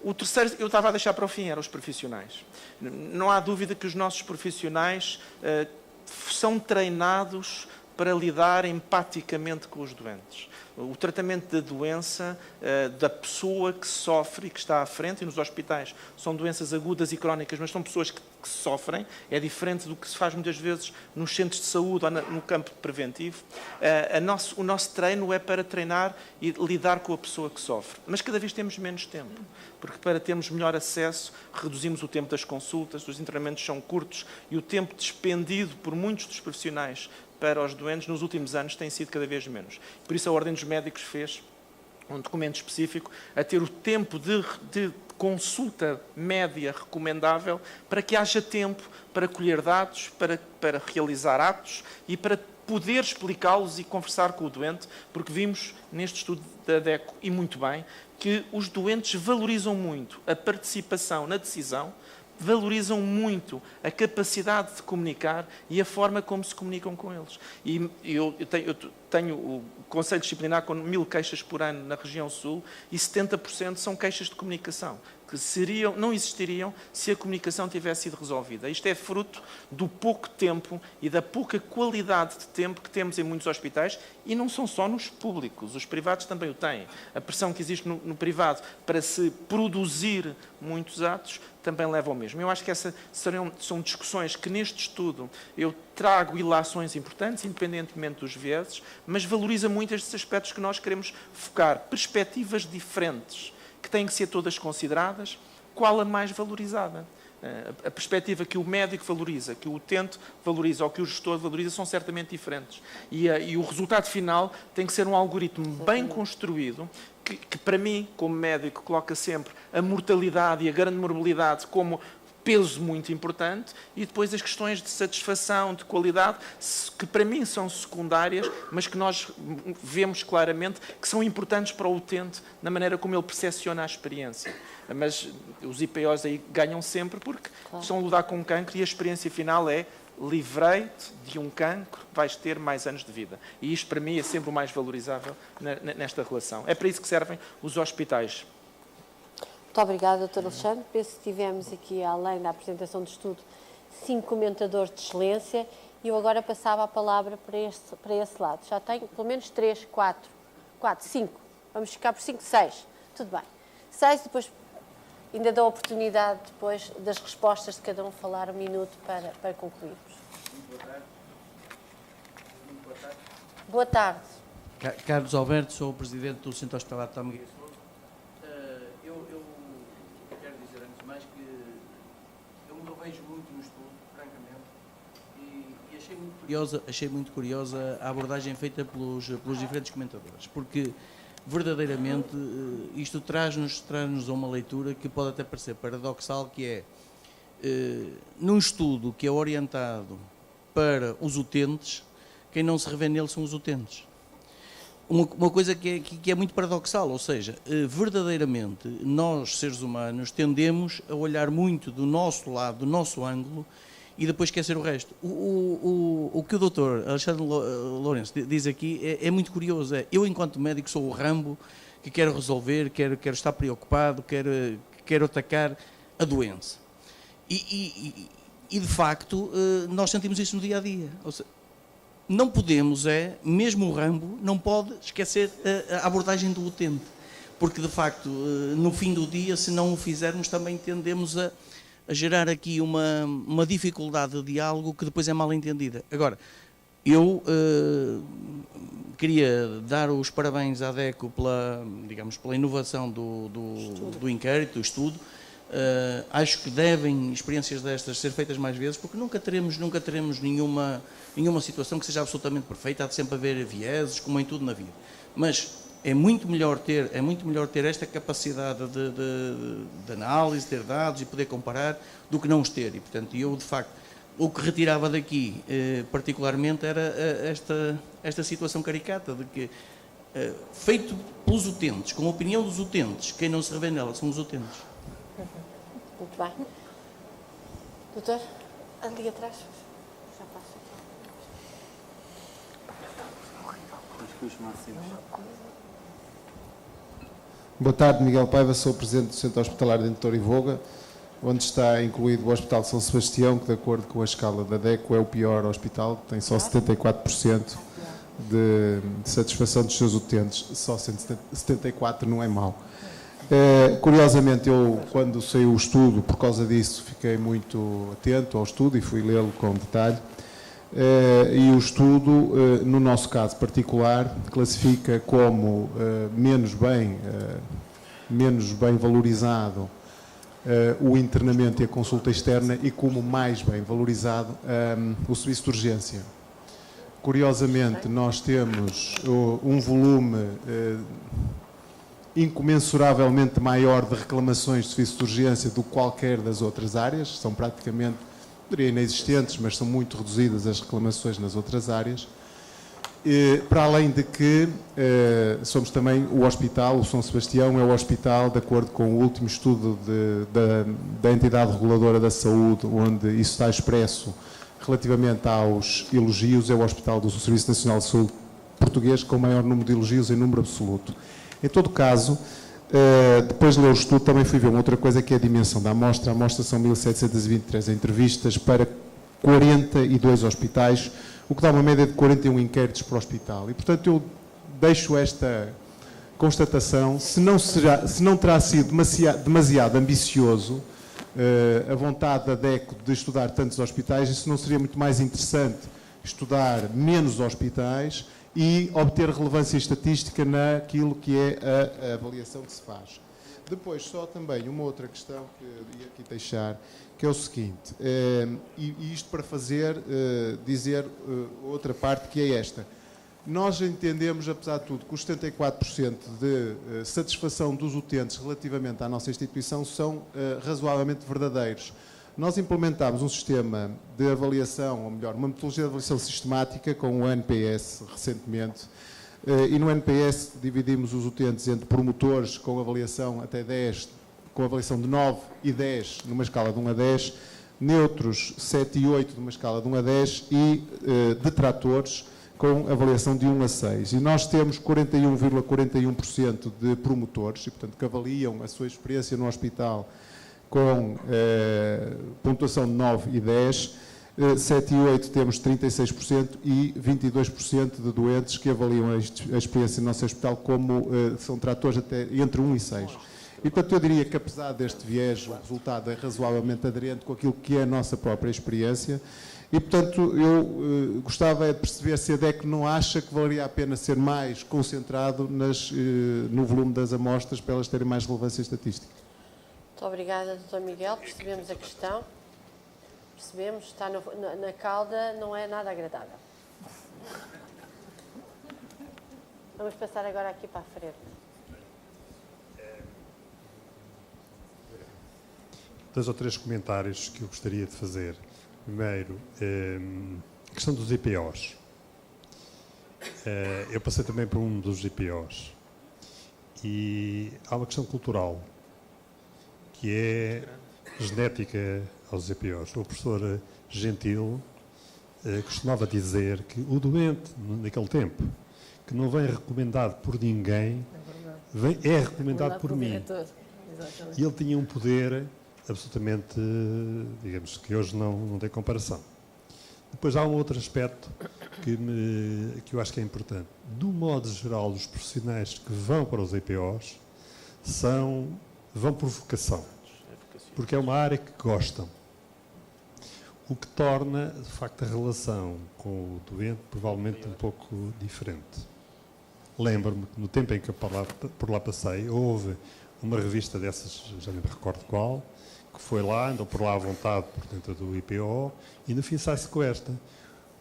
O terceiro, eu estava a deixar para o fim, eram os profissionais. Não há dúvida que os nossos profissionais são treinados para lidar empaticamente com os doentes. O tratamento da doença da pessoa que sofre e que está à frente, e nos hospitais são doenças agudas e crónicas, mas são pessoas que sofrem, é diferente do que se faz muitas vezes nos centros de saúde ou no campo preventivo. O nosso treino é para treinar e lidar com a pessoa que sofre, mas cada vez temos menos tempo, porque para termos melhor acesso, reduzimos o tempo das consultas, os internamentos são curtos e o tempo despendido por muitos dos profissionais para os doentes nos últimos anos tem sido cada vez menos. Por isso a Ordem dos Médicos fez um documento específico a ter o tempo de consulta média recomendável para que haja tempo para colher dados, para realizar atos e para poder explicá-los e conversar com o doente, porque vimos neste estudo da DECO, e muito bem, que os doentes valorizam muito a participação na decisão, valorizam muito a capacidade de comunicar e a forma como se comunicam com eles. E eu tenho o Conselho Disciplinar com 1000 queixas por ano na região sul e 70% são queixas de comunicação, que não existiriam se a comunicação tivesse sido resolvida. Isto é fruto do pouco tempo e da pouca qualidade de tempo que temos em muitos hospitais, e não são só nos públicos, os privados também o têm. A pressão que existe no privado para se produzir muitos atos também leva ao mesmo. Eu acho que essas são discussões que neste estudo eu trago ilações importantes, independentemente dos vieses, mas valoriza muito estes aspectos que nós queremos focar, perspectivas diferentes, que têm que ser todas consideradas, qual a mais valorizada. A perspectiva que o médico valoriza, que o utente valoriza ou que o gestor valoriza são certamente diferentes. E o resultado final tem que ser um algoritmo bem construído, que para mim, como médico, coloca sempre a mortalidade e a grande morbilidade como peso muito importante, e depois as questões de satisfação, de qualidade, que para mim são secundárias, mas que nós vemos claramente que são importantes para o utente na maneira como ele percepciona a experiência. Mas os IPOs aí ganham sempre porque estão a lidar com um cancro e a experiência final é: livrei-te de um cancro, vais ter mais anos de vida. E isto para mim é sempre o mais valorizável nesta relação. É para isso que servem os hospitais. Muito obrigada, Dr. Alexandre. Penso que tivemos aqui, além da apresentação do estudo, 5 comentadores de excelência, e eu agora passava a palavra para esse lado. Já tenho pelo menos 3, 4, 5. Vamos ficar por 5, 6. Tudo bem. 6, depois ainda dou a oportunidade, depois das respostas de cada um, falar um minuto para concluirmos. Boa tarde. Boa tarde. Carlos Alberto, sou o presidente do Centro Hospitalar de Tâmega. Eu quero dizer, antes de mais, que eu me revejo muito no estudo, francamente, e achei muito curiosa a abordagem feita pelos diferentes comentadores, porque verdadeiramente isto traz-nos a uma leitura que pode até parecer paradoxal, que é, num estudo que é orientado para os utentes, quem não se revê nele são os utentes. Uma coisa que é muito paradoxal, ou seja, verdadeiramente nós, seres humanos, tendemos a olhar muito do nosso lado, do nosso ângulo, e depois esquecer o resto. O que o doutor Alexandre Lourenço diz aqui é muito curioso. Eu, enquanto médico, sou o Rambo que quero resolver, quero estar preocupado, quero atacar a doença. E de facto, nós sentimos isso no dia-a-dia. Ou seja, não podemos, mesmo o Rambo, não pode esquecer a abordagem do utente. Porque, de facto, no fim do dia, se não o fizermos, também tendemos a gerar aqui uma dificuldade de diálogo que depois é mal entendida. Agora, Eu queria dar os parabéns à DECO pela inovação do inquérito, do estudo. Acho que devem experiências destas ser feitas mais vezes, porque nunca teremos nenhuma situação que seja absolutamente perfeita. Há de sempre haver vieses, como em tudo na vida. Mas é muito melhor ter esta capacidade de análise, ter dados e poder comparar, do que não os ter. E, portanto, eu, de facto, o que retirava daqui, particularmente, era esta situação caricata de que, feito pelos utentes, com a opinião dos utentes, quem não se revê nela são os utentes. Muito bem. Doutor, ali atrás. Já passo aqui. Boa tarde, Miguel Paiva, sou o Presidente do Centro Hospitalar de Doutor Ivoga, onde está incluído o Hospital de São Sebastião, que, de acordo com a escala da DECO, é o pior hospital, tem só 74% de satisfação dos seus utentes, só 74% não é mau. Curiosamente, eu, quando saiu o estudo, por causa disso, fiquei muito atento ao estudo e fui lê-lo com detalhe. E o estudo, no nosso caso particular, classifica como menos bem valorizado o internamento e a consulta externa e como mais bem valorizado o serviço de urgência. Curiosamente, nós temos um volume incomensuravelmente maior de reclamações de serviço de urgência do que qualquer das outras áreas, são praticamente, diria, inexistentes, mas são muito reduzidas as reclamações nas outras áreas. Para além de que somos também o hospital, o São Sebastião é o hospital, de acordo com o último estudo da entidade reguladora da saúde, onde isso está expresso relativamente aos elogios, é o hospital do Serviço Nacional de Saúde português com o maior número de elogios em número absoluto. Em todo caso, depois de ler o estudo, também fui ver uma outra coisa, que é a dimensão da amostra. A amostra são 1.723 entrevistas para 42 hospitais, o que dá uma média de 41 inquéritos por hospital. E, portanto, eu deixo esta constatação, se não terá sido demasiado ambicioso a vontade da DECO de estudar tantos hospitais, isso não seria muito mais interessante estudar menos hospitais e obter relevância estatística naquilo que é a avaliação que se faz. Depois, só também uma outra questão que eu ia aqui deixar, que é o seguinte, e isto para dizer outra parte, que é esta. Nós entendemos, apesar de tudo, que os 74% de satisfação dos utentes relativamente à nossa instituição são razoavelmente verdadeiros. Nós implementámos um sistema de avaliação, ou melhor, uma metodologia de avaliação sistemática com o NPS recentemente, e no NPS dividimos os utentes entre promotores com avaliação até 10, com avaliação de 9 e 10 numa escala de 1 a 10, neutros 7 e 8 numa escala de 1 a 10 e detratores com avaliação de 1 a 6. E nós temos 41,41% de promotores, e portanto que avaliam a sua experiência no hospital com pontuação de 9 e 10, 7 e 8 temos 36% e 22% de doentes que avaliam a experiência no nosso hospital como são tratores até entre 1 e 6. E, portanto, eu diria que, apesar deste viés, o resultado é razoavelmente aderente com aquilo que é a nossa própria experiência. E, portanto, eu gostava de perceber se a DECO não acha que valeria a pena ser mais concentrado no volume das amostras para elas terem mais relevância estatística. Muito obrigada, Dr. Miguel. Percebemos a questão. Percebemos, está na cauda, não é nada agradável. Vamos passar agora aqui para a frente. Dois ou três comentários que eu gostaria de fazer. Primeiro, a questão dos IPOs. Eu passei também por um dos IPOs. E há uma questão cultural, que é genética aos IPOs. O professor Gentil costumava dizer que o doente, naquele tempo, que não vem recomendado por ninguém, é recomendado por mim. E ele tinha um poder absolutamente, digamos, que hoje não tem comparação. Depois há um outro aspecto que eu acho que é importante. Do modo geral, os profissionais que vão para os IPOs vão por vocação, porque é uma área que gostam. o que torna, de facto, a relação com o doente provavelmente um pouco diferente. Lembro-me que no tempo em que eu por lá passei, houve uma revista dessas, já nem me recordo qual, que foi lá, andou por lá à vontade por dentro do IPO, e no fim sai-se com esta.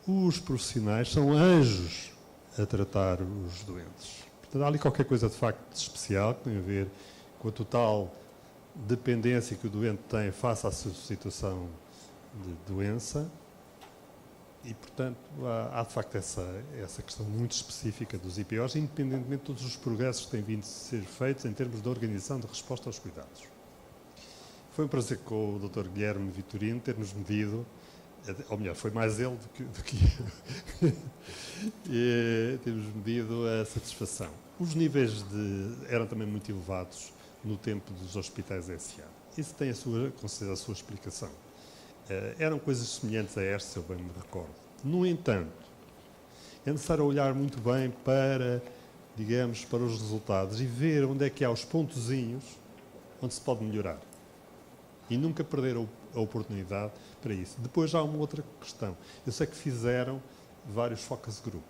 Os profissionais são anjos a tratar os doentes. Portanto, há ali qualquer coisa de facto especial que tem a ver com a total dependência que o doente tem face à sua situação de doença e, portanto, há de facto essa questão muito específica dos IPOs, independentemente de todos os progressos que têm vindo a ser feitos em termos de organização de resposta aos cuidados. Foi um prazer com o Dr. Guilherme Vitorino ter-nos medido, ou melhor, foi mais ele do que eu, ter-nos medido a satisfação. Os níveis eram também muito elevados no tempo dos hospitais SA. Isso tem com certeza a sua explicação. Eram coisas semelhantes a esta, se eu bem me recordo. No entanto, é necessário olhar muito bem para, digamos, para os resultados e ver onde é que há os pontozinhos onde se pode melhorar. E nunca perder a oportunidade para isso. Depois há uma outra questão. Eu sei que fizeram vários focus group.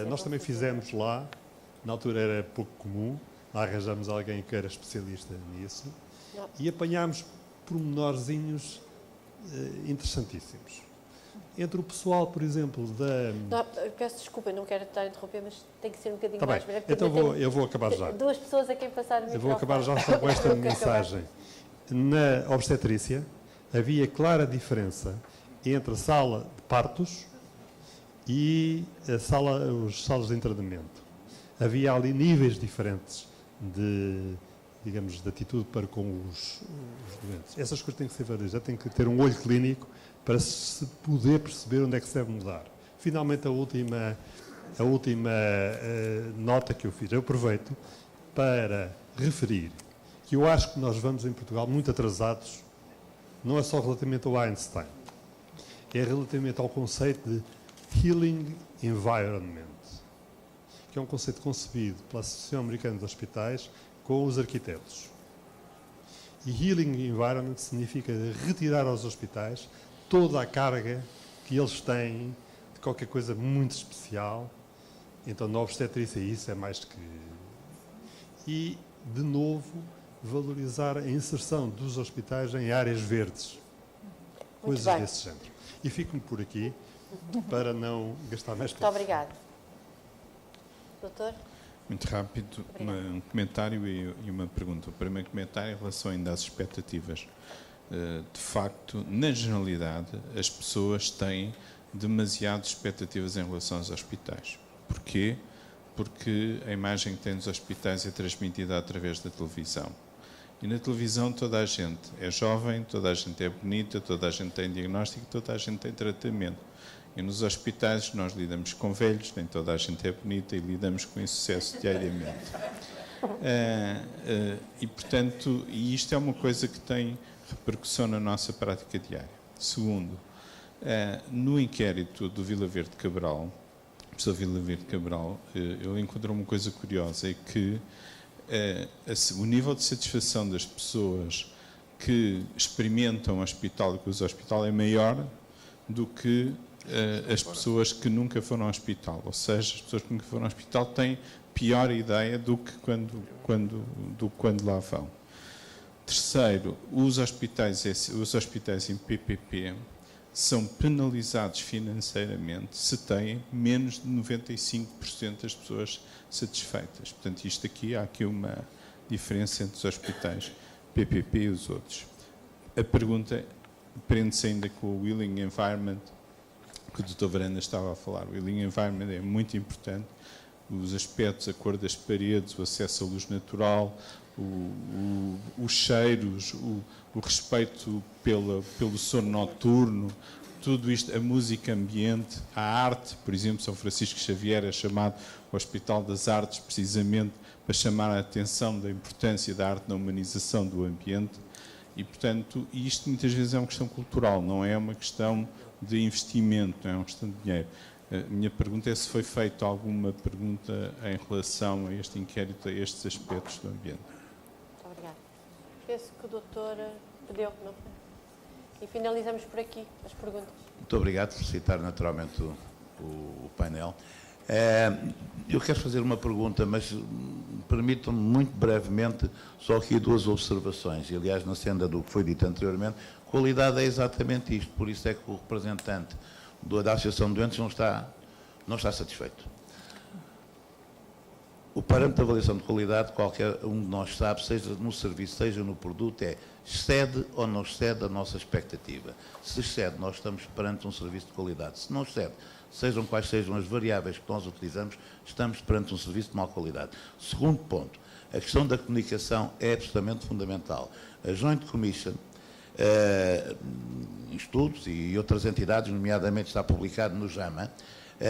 Nós também fizemos lá, na altura era pouco comum, lá arranjamos alguém que era especialista nisso, e apanhámos pormenorzinhos interessantíssimos. Entre o pessoal, por exemplo, peço desculpa, não quero estar a interromper, mas tem que ser um bocadinho mais breve. Então eu vou acabar já. Duas pessoas a quem passar o microfone. Eu vou acabar já só com esta mensagem. Na obstetrícia havia clara diferença entre a sala de partos e as salas de internamento. Havia ali níveis diferentes digamos, de atitude para com os doentes. Essas coisas têm que ser valorizadas, tem que ter um olho clínico para se poder perceber onde é que se deve mudar. Finalmente, a última nota que eu fiz, eu aproveito para referir que eu acho que nós vamos em Portugal muito atrasados, não é só relativamente ao Einstein, é relativamente ao conceito de Healing Environment, que é um conceito concebido pela Associação Americana de Hospitais com os arquitetos. E Healing Environment significa retirar aos hospitais toda a carga que eles têm de qualquer coisa muito especial. Então, na obstetrícia, isso é mais que... E, de novo, valorizar a inserção dos hospitais em áreas verdes. Coisas desse género. E fico-me por aqui para não gastar mais tempo. Muito obrigada. Doutor? Muito rápido, um comentário e uma pergunta. O primeiro comentário em relação ainda às expectativas. De facto, na generalidade, as pessoas têm demasiadas expectativas em relação aos hospitais. Porquê? Porque a imagem que tem dos hospitais é transmitida através da televisão. E na televisão toda a gente é jovem, toda a gente é bonita, toda a gente tem diagnóstico, toda a gente tem tratamento. E nos hospitais nós lidamos com velhos, nem toda a gente é bonita e lidamos com insucesso diariamente. E, portanto, isto é uma coisa que tem repercussão na nossa prática diária. Segundo, no inquérito do Vila Verde Cabral, o professor Vila Verde Cabral, ele encontrou uma coisa curiosa, é que o nível de satisfação das pessoas que experimentam o hospital e que usam o hospital é maior do que as pessoas que nunca foram ao hospital. Ou seja, as pessoas que nunca foram ao hospital têm pior ideia do que quando lá vão. Terceiro, os hospitais em PPP são penalizados financeiramente se têm menos de 95% das pessoas satisfeitas. Portanto, há aqui uma diferença entre os hospitais PPP e os outros. A pergunta prende-se ainda com o Willing Environment, que o Dr. Varanda estava a falar. O Willing Environment é muito importante. Os aspectos, a cor das paredes, o acesso à luz natural, os cheiros, o respeito pelo sono noturno, tudo isto, a música ambiente, a arte. Por exemplo, São Francisco Xavier é chamado Hospital das Artes precisamente para chamar a atenção da importância da arte na humanização do ambiente. E, portanto, isto muitas vezes é uma questão cultural, não é uma questão de investimento, não é uma questão de dinheiro. A minha pergunta é se foi feita alguma pergunta em relação a este inquérito, a estes aspectos do ambiente. Muito obrigada. Penso que o doutor pediu, não foi? E finalizamos por aqui as perguntas. Muito obrigado por citar naturalmente o painel. Eu quero fazer uma pergunta, mas permitam-me muito brevemente só aqui 2 observações. E, aliás, na senda do que foi dito anteriormente, qualidade é exatamente isto. Por isso é que o representante da Associação de Doentes não está satisfeito. O parâmetro de avaliação de qualidade, qualquer um de nós sabe, seja no serviço, seja no produto, excede ou não excede a nossa expectativa. Se excede, nós estamos perante um serviço de qualidade. Se não excede, sejam quais sejam as variáveis que nós utilizamos, estamos perante um serviço de má qualidade. Segundo ponto, a questão da comunicação é absolutamente fundamental. A Joint Commission, estudos e outras entidades, nomeadamente está publicado no JAMA,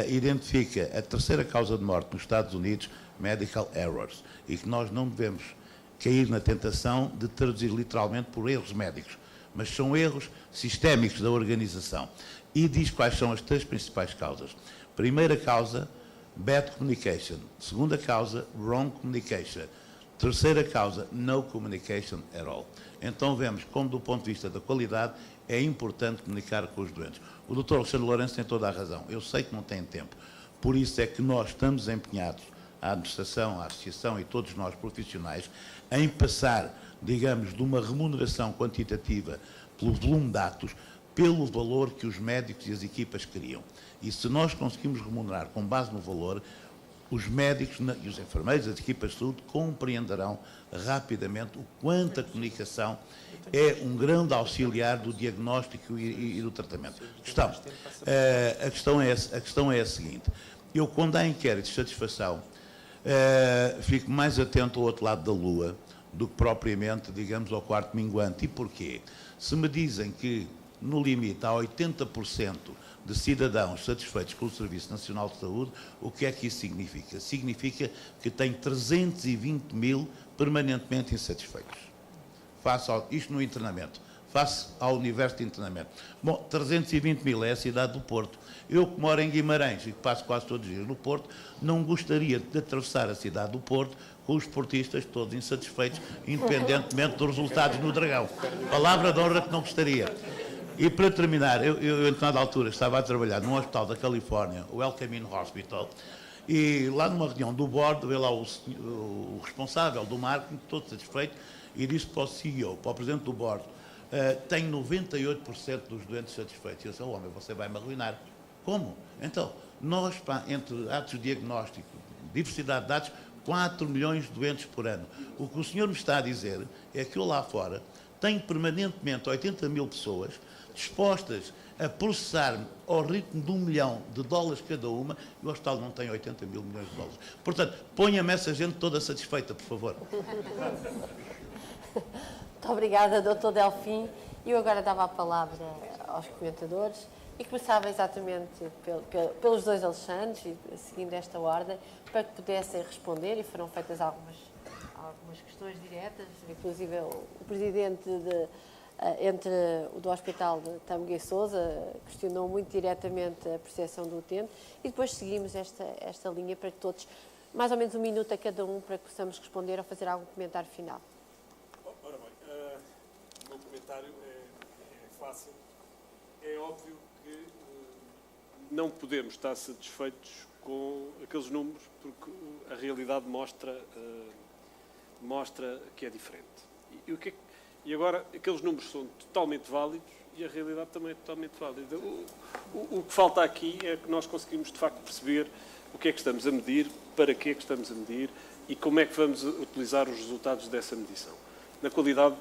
identifica a 3ª causa de morte nos Estados Unidos, medical errors, e que nós não devemos cair na tentação de traduzir literalmente por erros médicos, mas são erros sistémicos da organização. E diz quais são as 3 principais causas. Primeira causa, bad communication. Segunda causa, wrong communication. Terceira causa, no communication at all. Então vemos como, do ponto de vista da qualidade, é importante comunicar com os doentes. O Dr. Alexandre Lourenço tem toda a razão. Eu sei que não tem tempo. Por isso é que nós estamos empenhados, a administração, a associação e todos nós profissionais, em passar, digamos, de uma remuneração quantitativa pelo volume de dados, pelo valor que os médicos e as equipas queriam. E se nós conseguimos remunerar com base no valor, os médicos e os enfermeiros, as equipas de saúde, compreenderão rapidamente o quanto a comunicação é um grande auxiliar do diagnóstico e do tratamento. A questão é a seguinte. Eu, quando há inquéritos de satisfação, fico mais atento ao outro lado da lua do que propriamente, digamos, ao quarto minguante. E porquê? Se me dizem que, no limite, há 80% de cidadãos satisfeitos com o Serviço Nacional de Saúde, o que é que isso significa? Significa que tem 320 mil permanentemente insatisfeitos. Isto no internamento, face ao universo de internamento. Bom, 320 mil é a cidade do Porto. Eu, que moro em Guimarães e que passo quase todos os dias no Porto, não gostaria de atravessar a cidade do Porto com os portistas todos insatisfeitos, independentemente dos resultados no Dragão. Palavra de honra que não gostaria. E para terminar, eu em dada altura estava a trabalhar num hospital da Califórnia, o El Camino Hospital, e lá numa reunião do board, veio lá o responsável do marketing, todo satisfeito, e disse para o CEO, para o presidente do board, tenho 98% dos doentes satisfeitos. E eu disse, homem, você vai-me arruinar. Como? Então, nós, entre atos de diagnóstico, diversidade de dados, 4 milhões de doentes por ano. O que o senhor me está a dizer é que eu lá fora tenho permanentemente 80 mil pessoas dispostas a processar-me ao ritmo de $1 milhão cada uma, e o hospital não tem 80 mil milhões de dólares. Portanto, ponha-me essa gente toda satisfeita, por favor. Muito obrigada, Dr. Delfim. Eu agora dava a palavra aos comentadores e começava exatamente pelos 2 Alexandres, seguindo esta ordem, para que pudessem responder, e foram feitas algumas questões diretas, inclusive o presidente entre o do Hospital de Tâmega e Sousa questionou muito diretamente a percepção do utente, e depois seguimos esta linha para que todos, mais ou menos 1 minuto a cada um, para que possamos responder ou fazer algum comentário final. Ora bem, o meu comentário é fácil. É óbvio que não podemos estar satisfeitos com aqueles números, porque a realidade mostra que é diferente. E agora, aqueles números são totalmente válidos e a realidade também é totalmente válida. O que falta aqui é que nós conseguimos, de facto, perceber o que é que estamos a medir, para que é que estamos a medir e como é que vamos utilizar os resultados dessa medição. Na qualidade,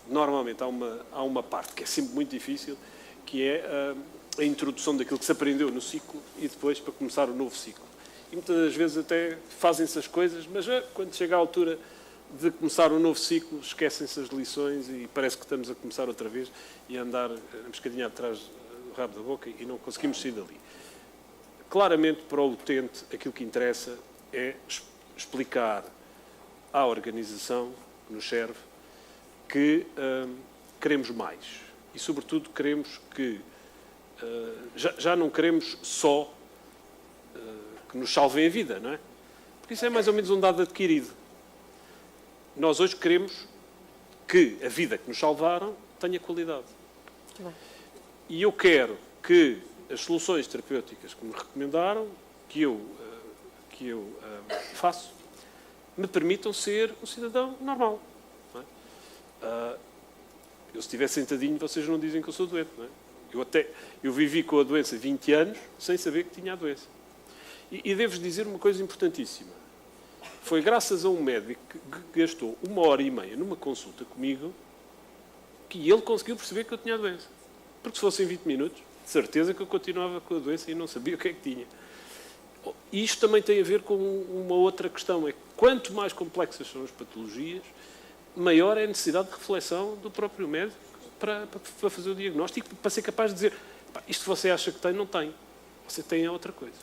normalmente, há uma parte que é sempre muito difícil, que é a introdução daquilo que se aprendeu no ciclo e depois para começar o novo ciclo. E muitas das vezes até fazem-se as coisas, mas quando chega a altura de começar um novo ciclo, esquecem-se as lições e parece que estamos a começar outra vez e a andar um bocadinho atrás do rabo da boca e não conseguimos sair dali. Claramente, para o utente, aquilo que interessa é explicar à organização que nos serve que queremos mais e, sobretudo, queremos que já não queremos só que nos salvem a vida, não é? Porque isso é mais ou menos um dado adquirido. Nós hoje queremos que a vida que nos salvaram tenha qualidade. E eu quero que as soluções terapêuticas que me recomendaram, que eu faço, me permitam ser um cidadão normal. Não é? Eu, se estiver sentadinho, vocês não dizem que eu sou doente. Não é? Eu vivi com a doença 20 anos sem saber que tinha a doença. E devo-vos dizer uma coisa importantíssima. Foi graças a um médico que gastou 1h30 numa consulta comigo que ele conseguiu perceber que eu tinha a doença. Porque se fossem 20 minutos, de certeza que eu continuava com a doença e não sabia o que é que tinha. E isto também tem a ver com uma outra questão. É que quanto mais complexas são as patologias, maior é a necessidade de reflexão do próprio médico para fazer o diagnóstico, para ser capaz de dizer, isto que você acha que tem, não tem. Você tem a outra coisa.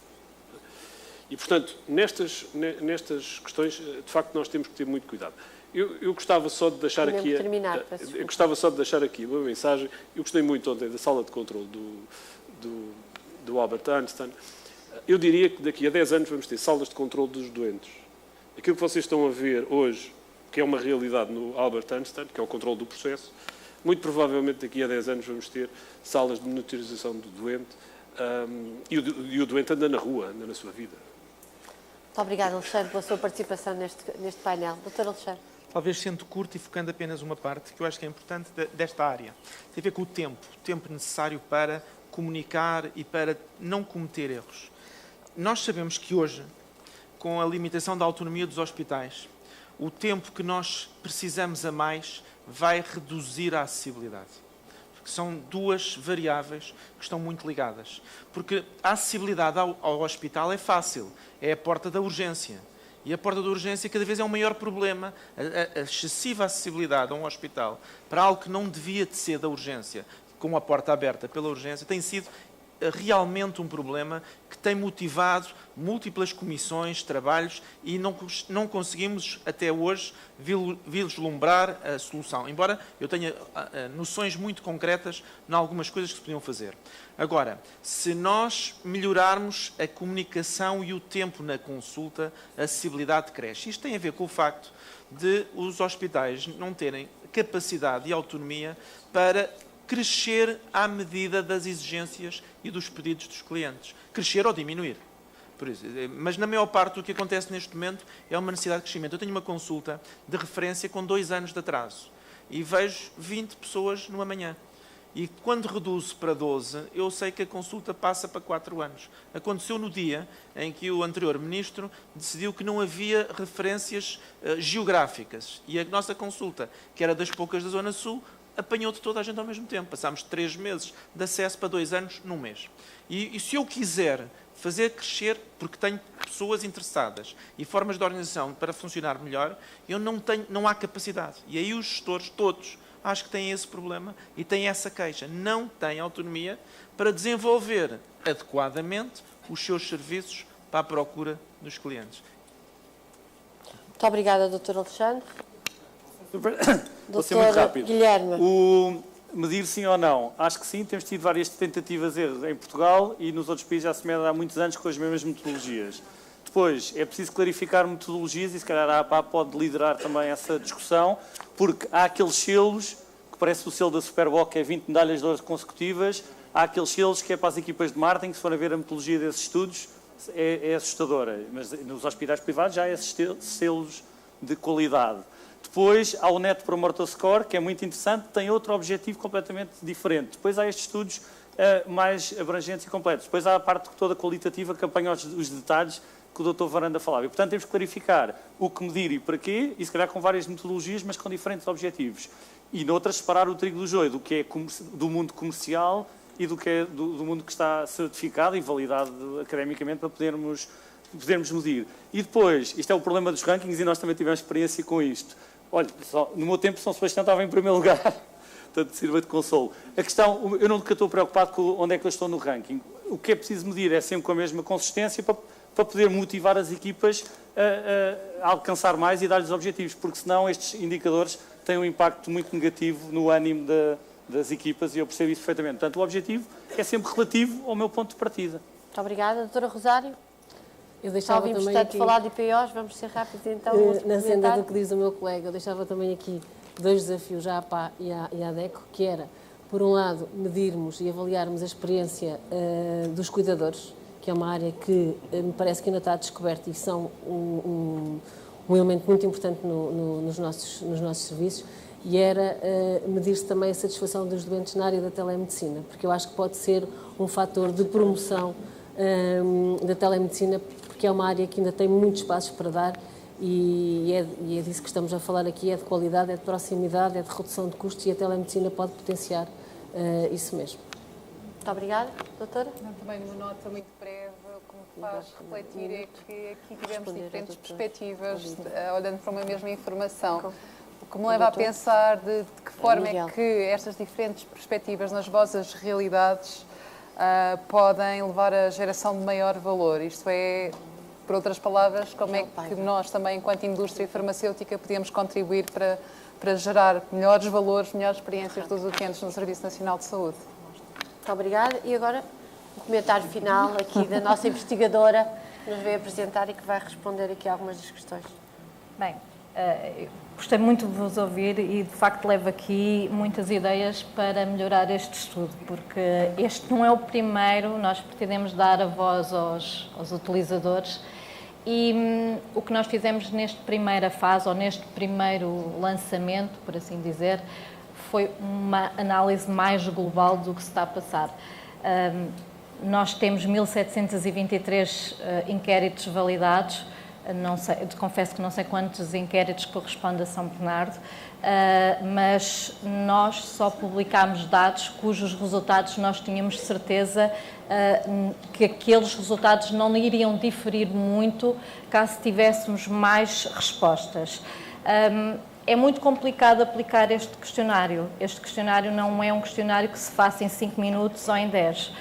E, portanto, nestas questões, de facto, nós temos que ter muito cuidado. Eu gostava só de deixar aqui uma mensagem. Eu gostei muito ontem da sala de controle do Albert Einstein. Eu diria que daqui a 10 anos vamos ter salas de controle dos doentes. Aquilo que vocês estão a ver hoje, que é uma realidade no Albert Einstein, que é o controle do processo, muito provavelmente daqui a 10 anos vamos ter salas de monitorização do doente e o doente anda na rua, anda na sua vida. Muito obrigada, Alexandre, pela sua participação neste painel. Dr. Alexandre. Talvez sendo curto e focando apenas uma parte, que eu acho que é importante desta área. Tem a ver com o tempo necessário para comunicar e para não cometer erros. Nós sabemos que hoje, com a limitação da autonomia dos hospitais, o tempo que nós precisamos a mais vai reduzir a acessibilidade. Porque são duas variáveis que estão muito ligadas. Porque a acessibilidade ao hospital é fácil, é a porta da urgência. E a porta da urgência cada vez é um maior problema. A excessiva acessibilidade a um hospital para algo que não devia de ser da urgência, com a porta aberta pela urgência, tem sido realmente um problema que tem motivado múltiplas comissões, trabalhos e não conseguimos até hoje vislumbrar a solução, embora eu tenha noções muito concretas em algumas coisas que se podiam fazer. Agora, se nós melhorarmos a comunicação e o tempo na consulta, a acessibilidade cresce. Isto tem a ver com o facto de os hospitais não terem capacidade e autonomia para crescer à medida das exigências e dos pedidos dos clientes. Crescer ou diminuir. Por isso, mas na maior parte do que acontece neste momento é uma necessidade de crescimento. Eu tenho uma consulta de referência com 2 anos de atraso e vejo 20 pessoas numa manhã. E quando reduzo para 12, eu sei que a consulta passa para 4 anos. Aconteceu no dia em que o anterior ministro decidiu que não havia referências geográficas. E a nossa consulta, que era das poucas da Zona Sul, apanhou de toda a gente ao mesmo tempo. Passámos de 3 meses de acesso para 2 anos num mês. E se eu quiser fazer crescer, porque tenho pessoas interessadas e formas de organização para funcionar melhor, eu não há capacidade. E aí os gestores, todos, acho que têm esse problema e têm essa queixa. Não têm autonomia para desenvolver adequadamente os seus serviços para a procura dos clientes. Muito obrigada, Dr. Alexandre. Vou ser muito rápido. Guilherme. O medir sim ou não? Acho que sim, temos tido várias tentativas de erros em Portugal e nos outros países já se mede há muitos anos com as mesmas metodologias. Depois, é preciso clarificar metodologias e se calhar a APA pode liderar também essa discussão, porque há aqueles selos, que parece o selo da Superboc, que é 20 medalhas de ouro consecutivas, há aqueles selos que é para as equipas de marketing, que se forem ver a metodologia desses estudos, é assustadora, mas nos hospitais privados já há esses selos de qualidade. Depois há o Net Promoter Score, que é muito interessante, tem outro objetivo completamente diferente. Depois há estes estudos mais abrangentes e completos. Depois há a parte toda qualitativa que apanha os detalhes que o Dr. Varanda falava. E, portanto, temos que clarificar o que medir e para quê, e se calhar com várias metodologias, mas com diferentes objetivos. E noutras, separar o trigo do joio, do que é do mundo comercial e do que é do mundo que está certificado e validado academicamente para podermos medir. E depois, isto é o problema dos rankings e nós também tivemos experiência com isto. Olha, no meu tempo São Sebastião estava em primeiro lugar, portanto sirva de consolo. A questão, eu nunca estou preocupado com onde é que eu estou no ranking. O que é preciso medir é sempre com a mesma consistência para poder motivar as equipas a alcançar mais e dar-lhes objetivos, porque senão estes indicadores têm um impacto muito negativo no ânimo das equipas e eu percebo isso perfeitamente. Portanto, o objetivo é sempre relativo ao meu ponto de partida. Muito obrigada. Doutora Rosário? Eu deixava ouvimos também tanto aqui, falar de IPOs, vamos ser rápidos então. Na senda do que diz o meu colega, eu deixava também aqui 2 desafios à APA e à DECO, que era por um lado, medirmos e avaliarmos a experiência dos cuidadores, que é uma área que me parece que ainda está descoberta e são um elemento muito importante nos nossos serviços, e era medir-se também a satisfação dos doentes na área da telemedicina, porque eu acho que pode ser um fator de promoção da telemedicina, porque é uma área que ainda tem muitos passos para dar, e é disso que estamos a falar aqui, é de qualidade, é de proximidade, é de redução de custos, e a telemedicina pode potenciar isso mesmo. Muito obrigada, doutora. Também numa nota muito breve, o que me faz refletir é que aqui tivemos diferentes perspectivas, olhando para uma mesma informação. O que me leva a pensar de que forma é que estas diferentes perspectivas nas vossas realidades podem levar à geração de maior valor. Isto é, por outras palavras, como é que nós também, enquanto indústria farmacêutica, podemos contribuir para gerar melhores valores, melhores experiências dos utentes no Serviço Nacional de Saúde. Muito obrigada. E agora, o comentário final aqui da nossa investigadora, que nos veio apresentar e que vai responder aqui a algumas das questões. Bem, gostei muito de vos ouvir e, de facto, levo aqui muitas ideias para melhorar este estudo, porque este não é o primeiro, nós pretendemos dar a voz aos utilizadores, e o que nós fizemos nesta primeira fase, ou neste primeiro lançamento, por assim dizer, foi uma análise mais global do que se está a passar. Nós temos 1.723 inquéritos validados, não sei, confesso que não sei quantos inquéritos correspondem a São Bernardo, mas nós só publicámos dados cujos resultados nós tínhamos certeza que aqueles resultados não iriam diferir muito caso tivéssemos mais respostas. É muito complicado aplicar este questionário. Este questionário não é um questionário que se faça em 5 minutos ou em 10.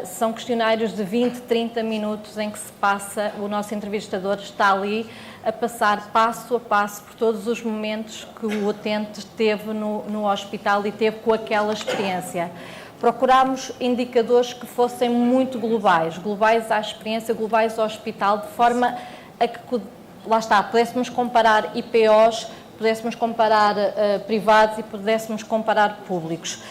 São questionários de 20, 30 minutos em que se passa, o nosso entrevistador está ali a passar passo a passo por todos os momentos que o utente teve no hospital e teve com aquela experiência. Procurámos indicadores que fossem muito globais, globais à experiência, globais ao hospital, de forma a que, lá está, pudéssemos comparar IPOs, pudéssemos comparar privados e pudéssemos comparar públicos.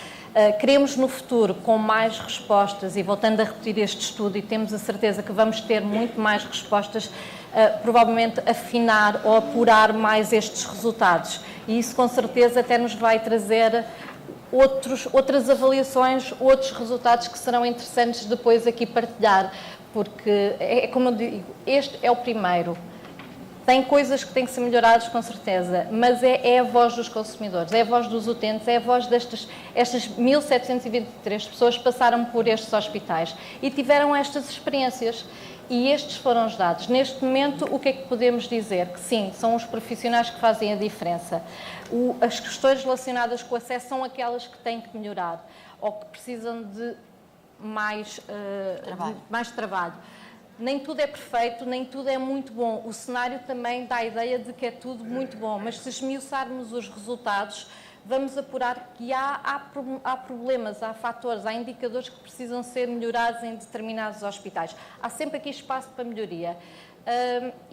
Queremos no futuro, com mais respostas, e voltando a repetir este estudo, e temos a certeza que vamos ter muito mais respostas, provavelmente afinar ou apurar mais estes resultados. E isso com certeza até nos vai trazer outras avaliações, outros resultados que serão interessantes depois aqui partilhar, porque, como eu digo, este é o primeiro. Tem coisas que têm que ser melhoradas, com certeza, mas é a voz dos consumidores, é a voz dos utentes, é a voz estas 1.723 pessoas que passaram por estes hospitais e tiveram estas experiências. E estes foram os dados. Neste momento, o que é que podemos dizer? Que sim, são os profissionais que fazem a diferença. As questões relacionadas com o acesso são aquelas que têm que melhorar ou que precisam de mais trabalho. Nem tudo é perfeito, nem tudo é muito bom. O cenário também dá a ideia de que é tudo muito bom, mas se esmiuçarmos os resultados, vamos apurar que há problemas, há fatores, há indicadores que precisam ser melhorados em determinados hospitais. Há sempre aqui espaço para melhoria.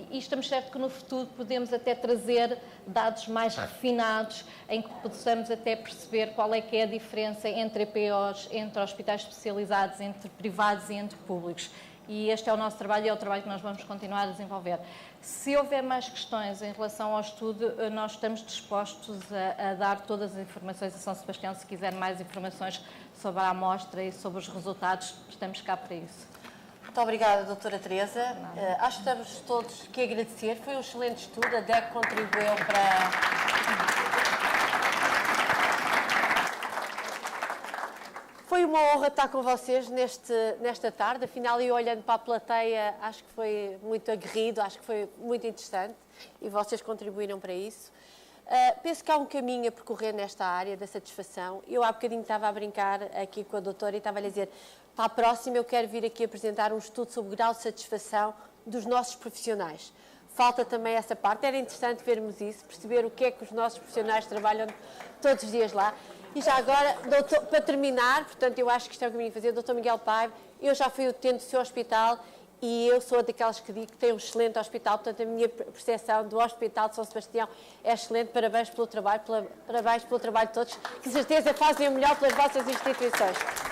E estamos certos que no futuro podemos até trazer dados mais refinados, em que possamos até perceber qual é que é a diferença entre EPOs, entre hospitais especializados, entre privados e entre públicos. E este é o nosso trabalho e é o trabalho que nós vamos continuar a desenvolver. Se houver mais questões em relação ao estudo, nós estamos dispostos a dar todas as informações a São Sebastião. Se quiser mais informações sobre a amostra e sobre os resultados, estamos cá para isso. Muito obrigada, doutora Teresa. Acho que temos todos que agradecer. Foi um excelente estudo. A DEC contribuiu para... Foi uma honra estar com vocês nesta tarde. Afinal, eu olhando para a plateia, acho que foi muito aguerrido, acho que foi muito interessante e vocês contribuíram para isso. Penso que há um caminho a percorrer nesta área da satisfação. Eu há bocadinho estava a brincar aqui com a doutora e estava a dizer, para a próxima eu quero vir aqui apresentar um estudo sobre o grau de satisfação dos nossos profissionais. Falta também essa parte, era interessante vermos isso, perceber o que é que os nossos profissionais trabalham todos os dias lá. E já agora, para terminar, portanto, eu acho que isto é o caminho a fazer, Dr. Miguel Paiva, eu já fui utente do seu hospital e eu sou daquelas que digo que tem um excelente hospital, portanto a minha percepção do Hospital de São Sebastião é excelente. Parabéns pelo trabalho, parabéns pelo trabalho de todos, que certeza fazem o melhor pelas vossas instituições.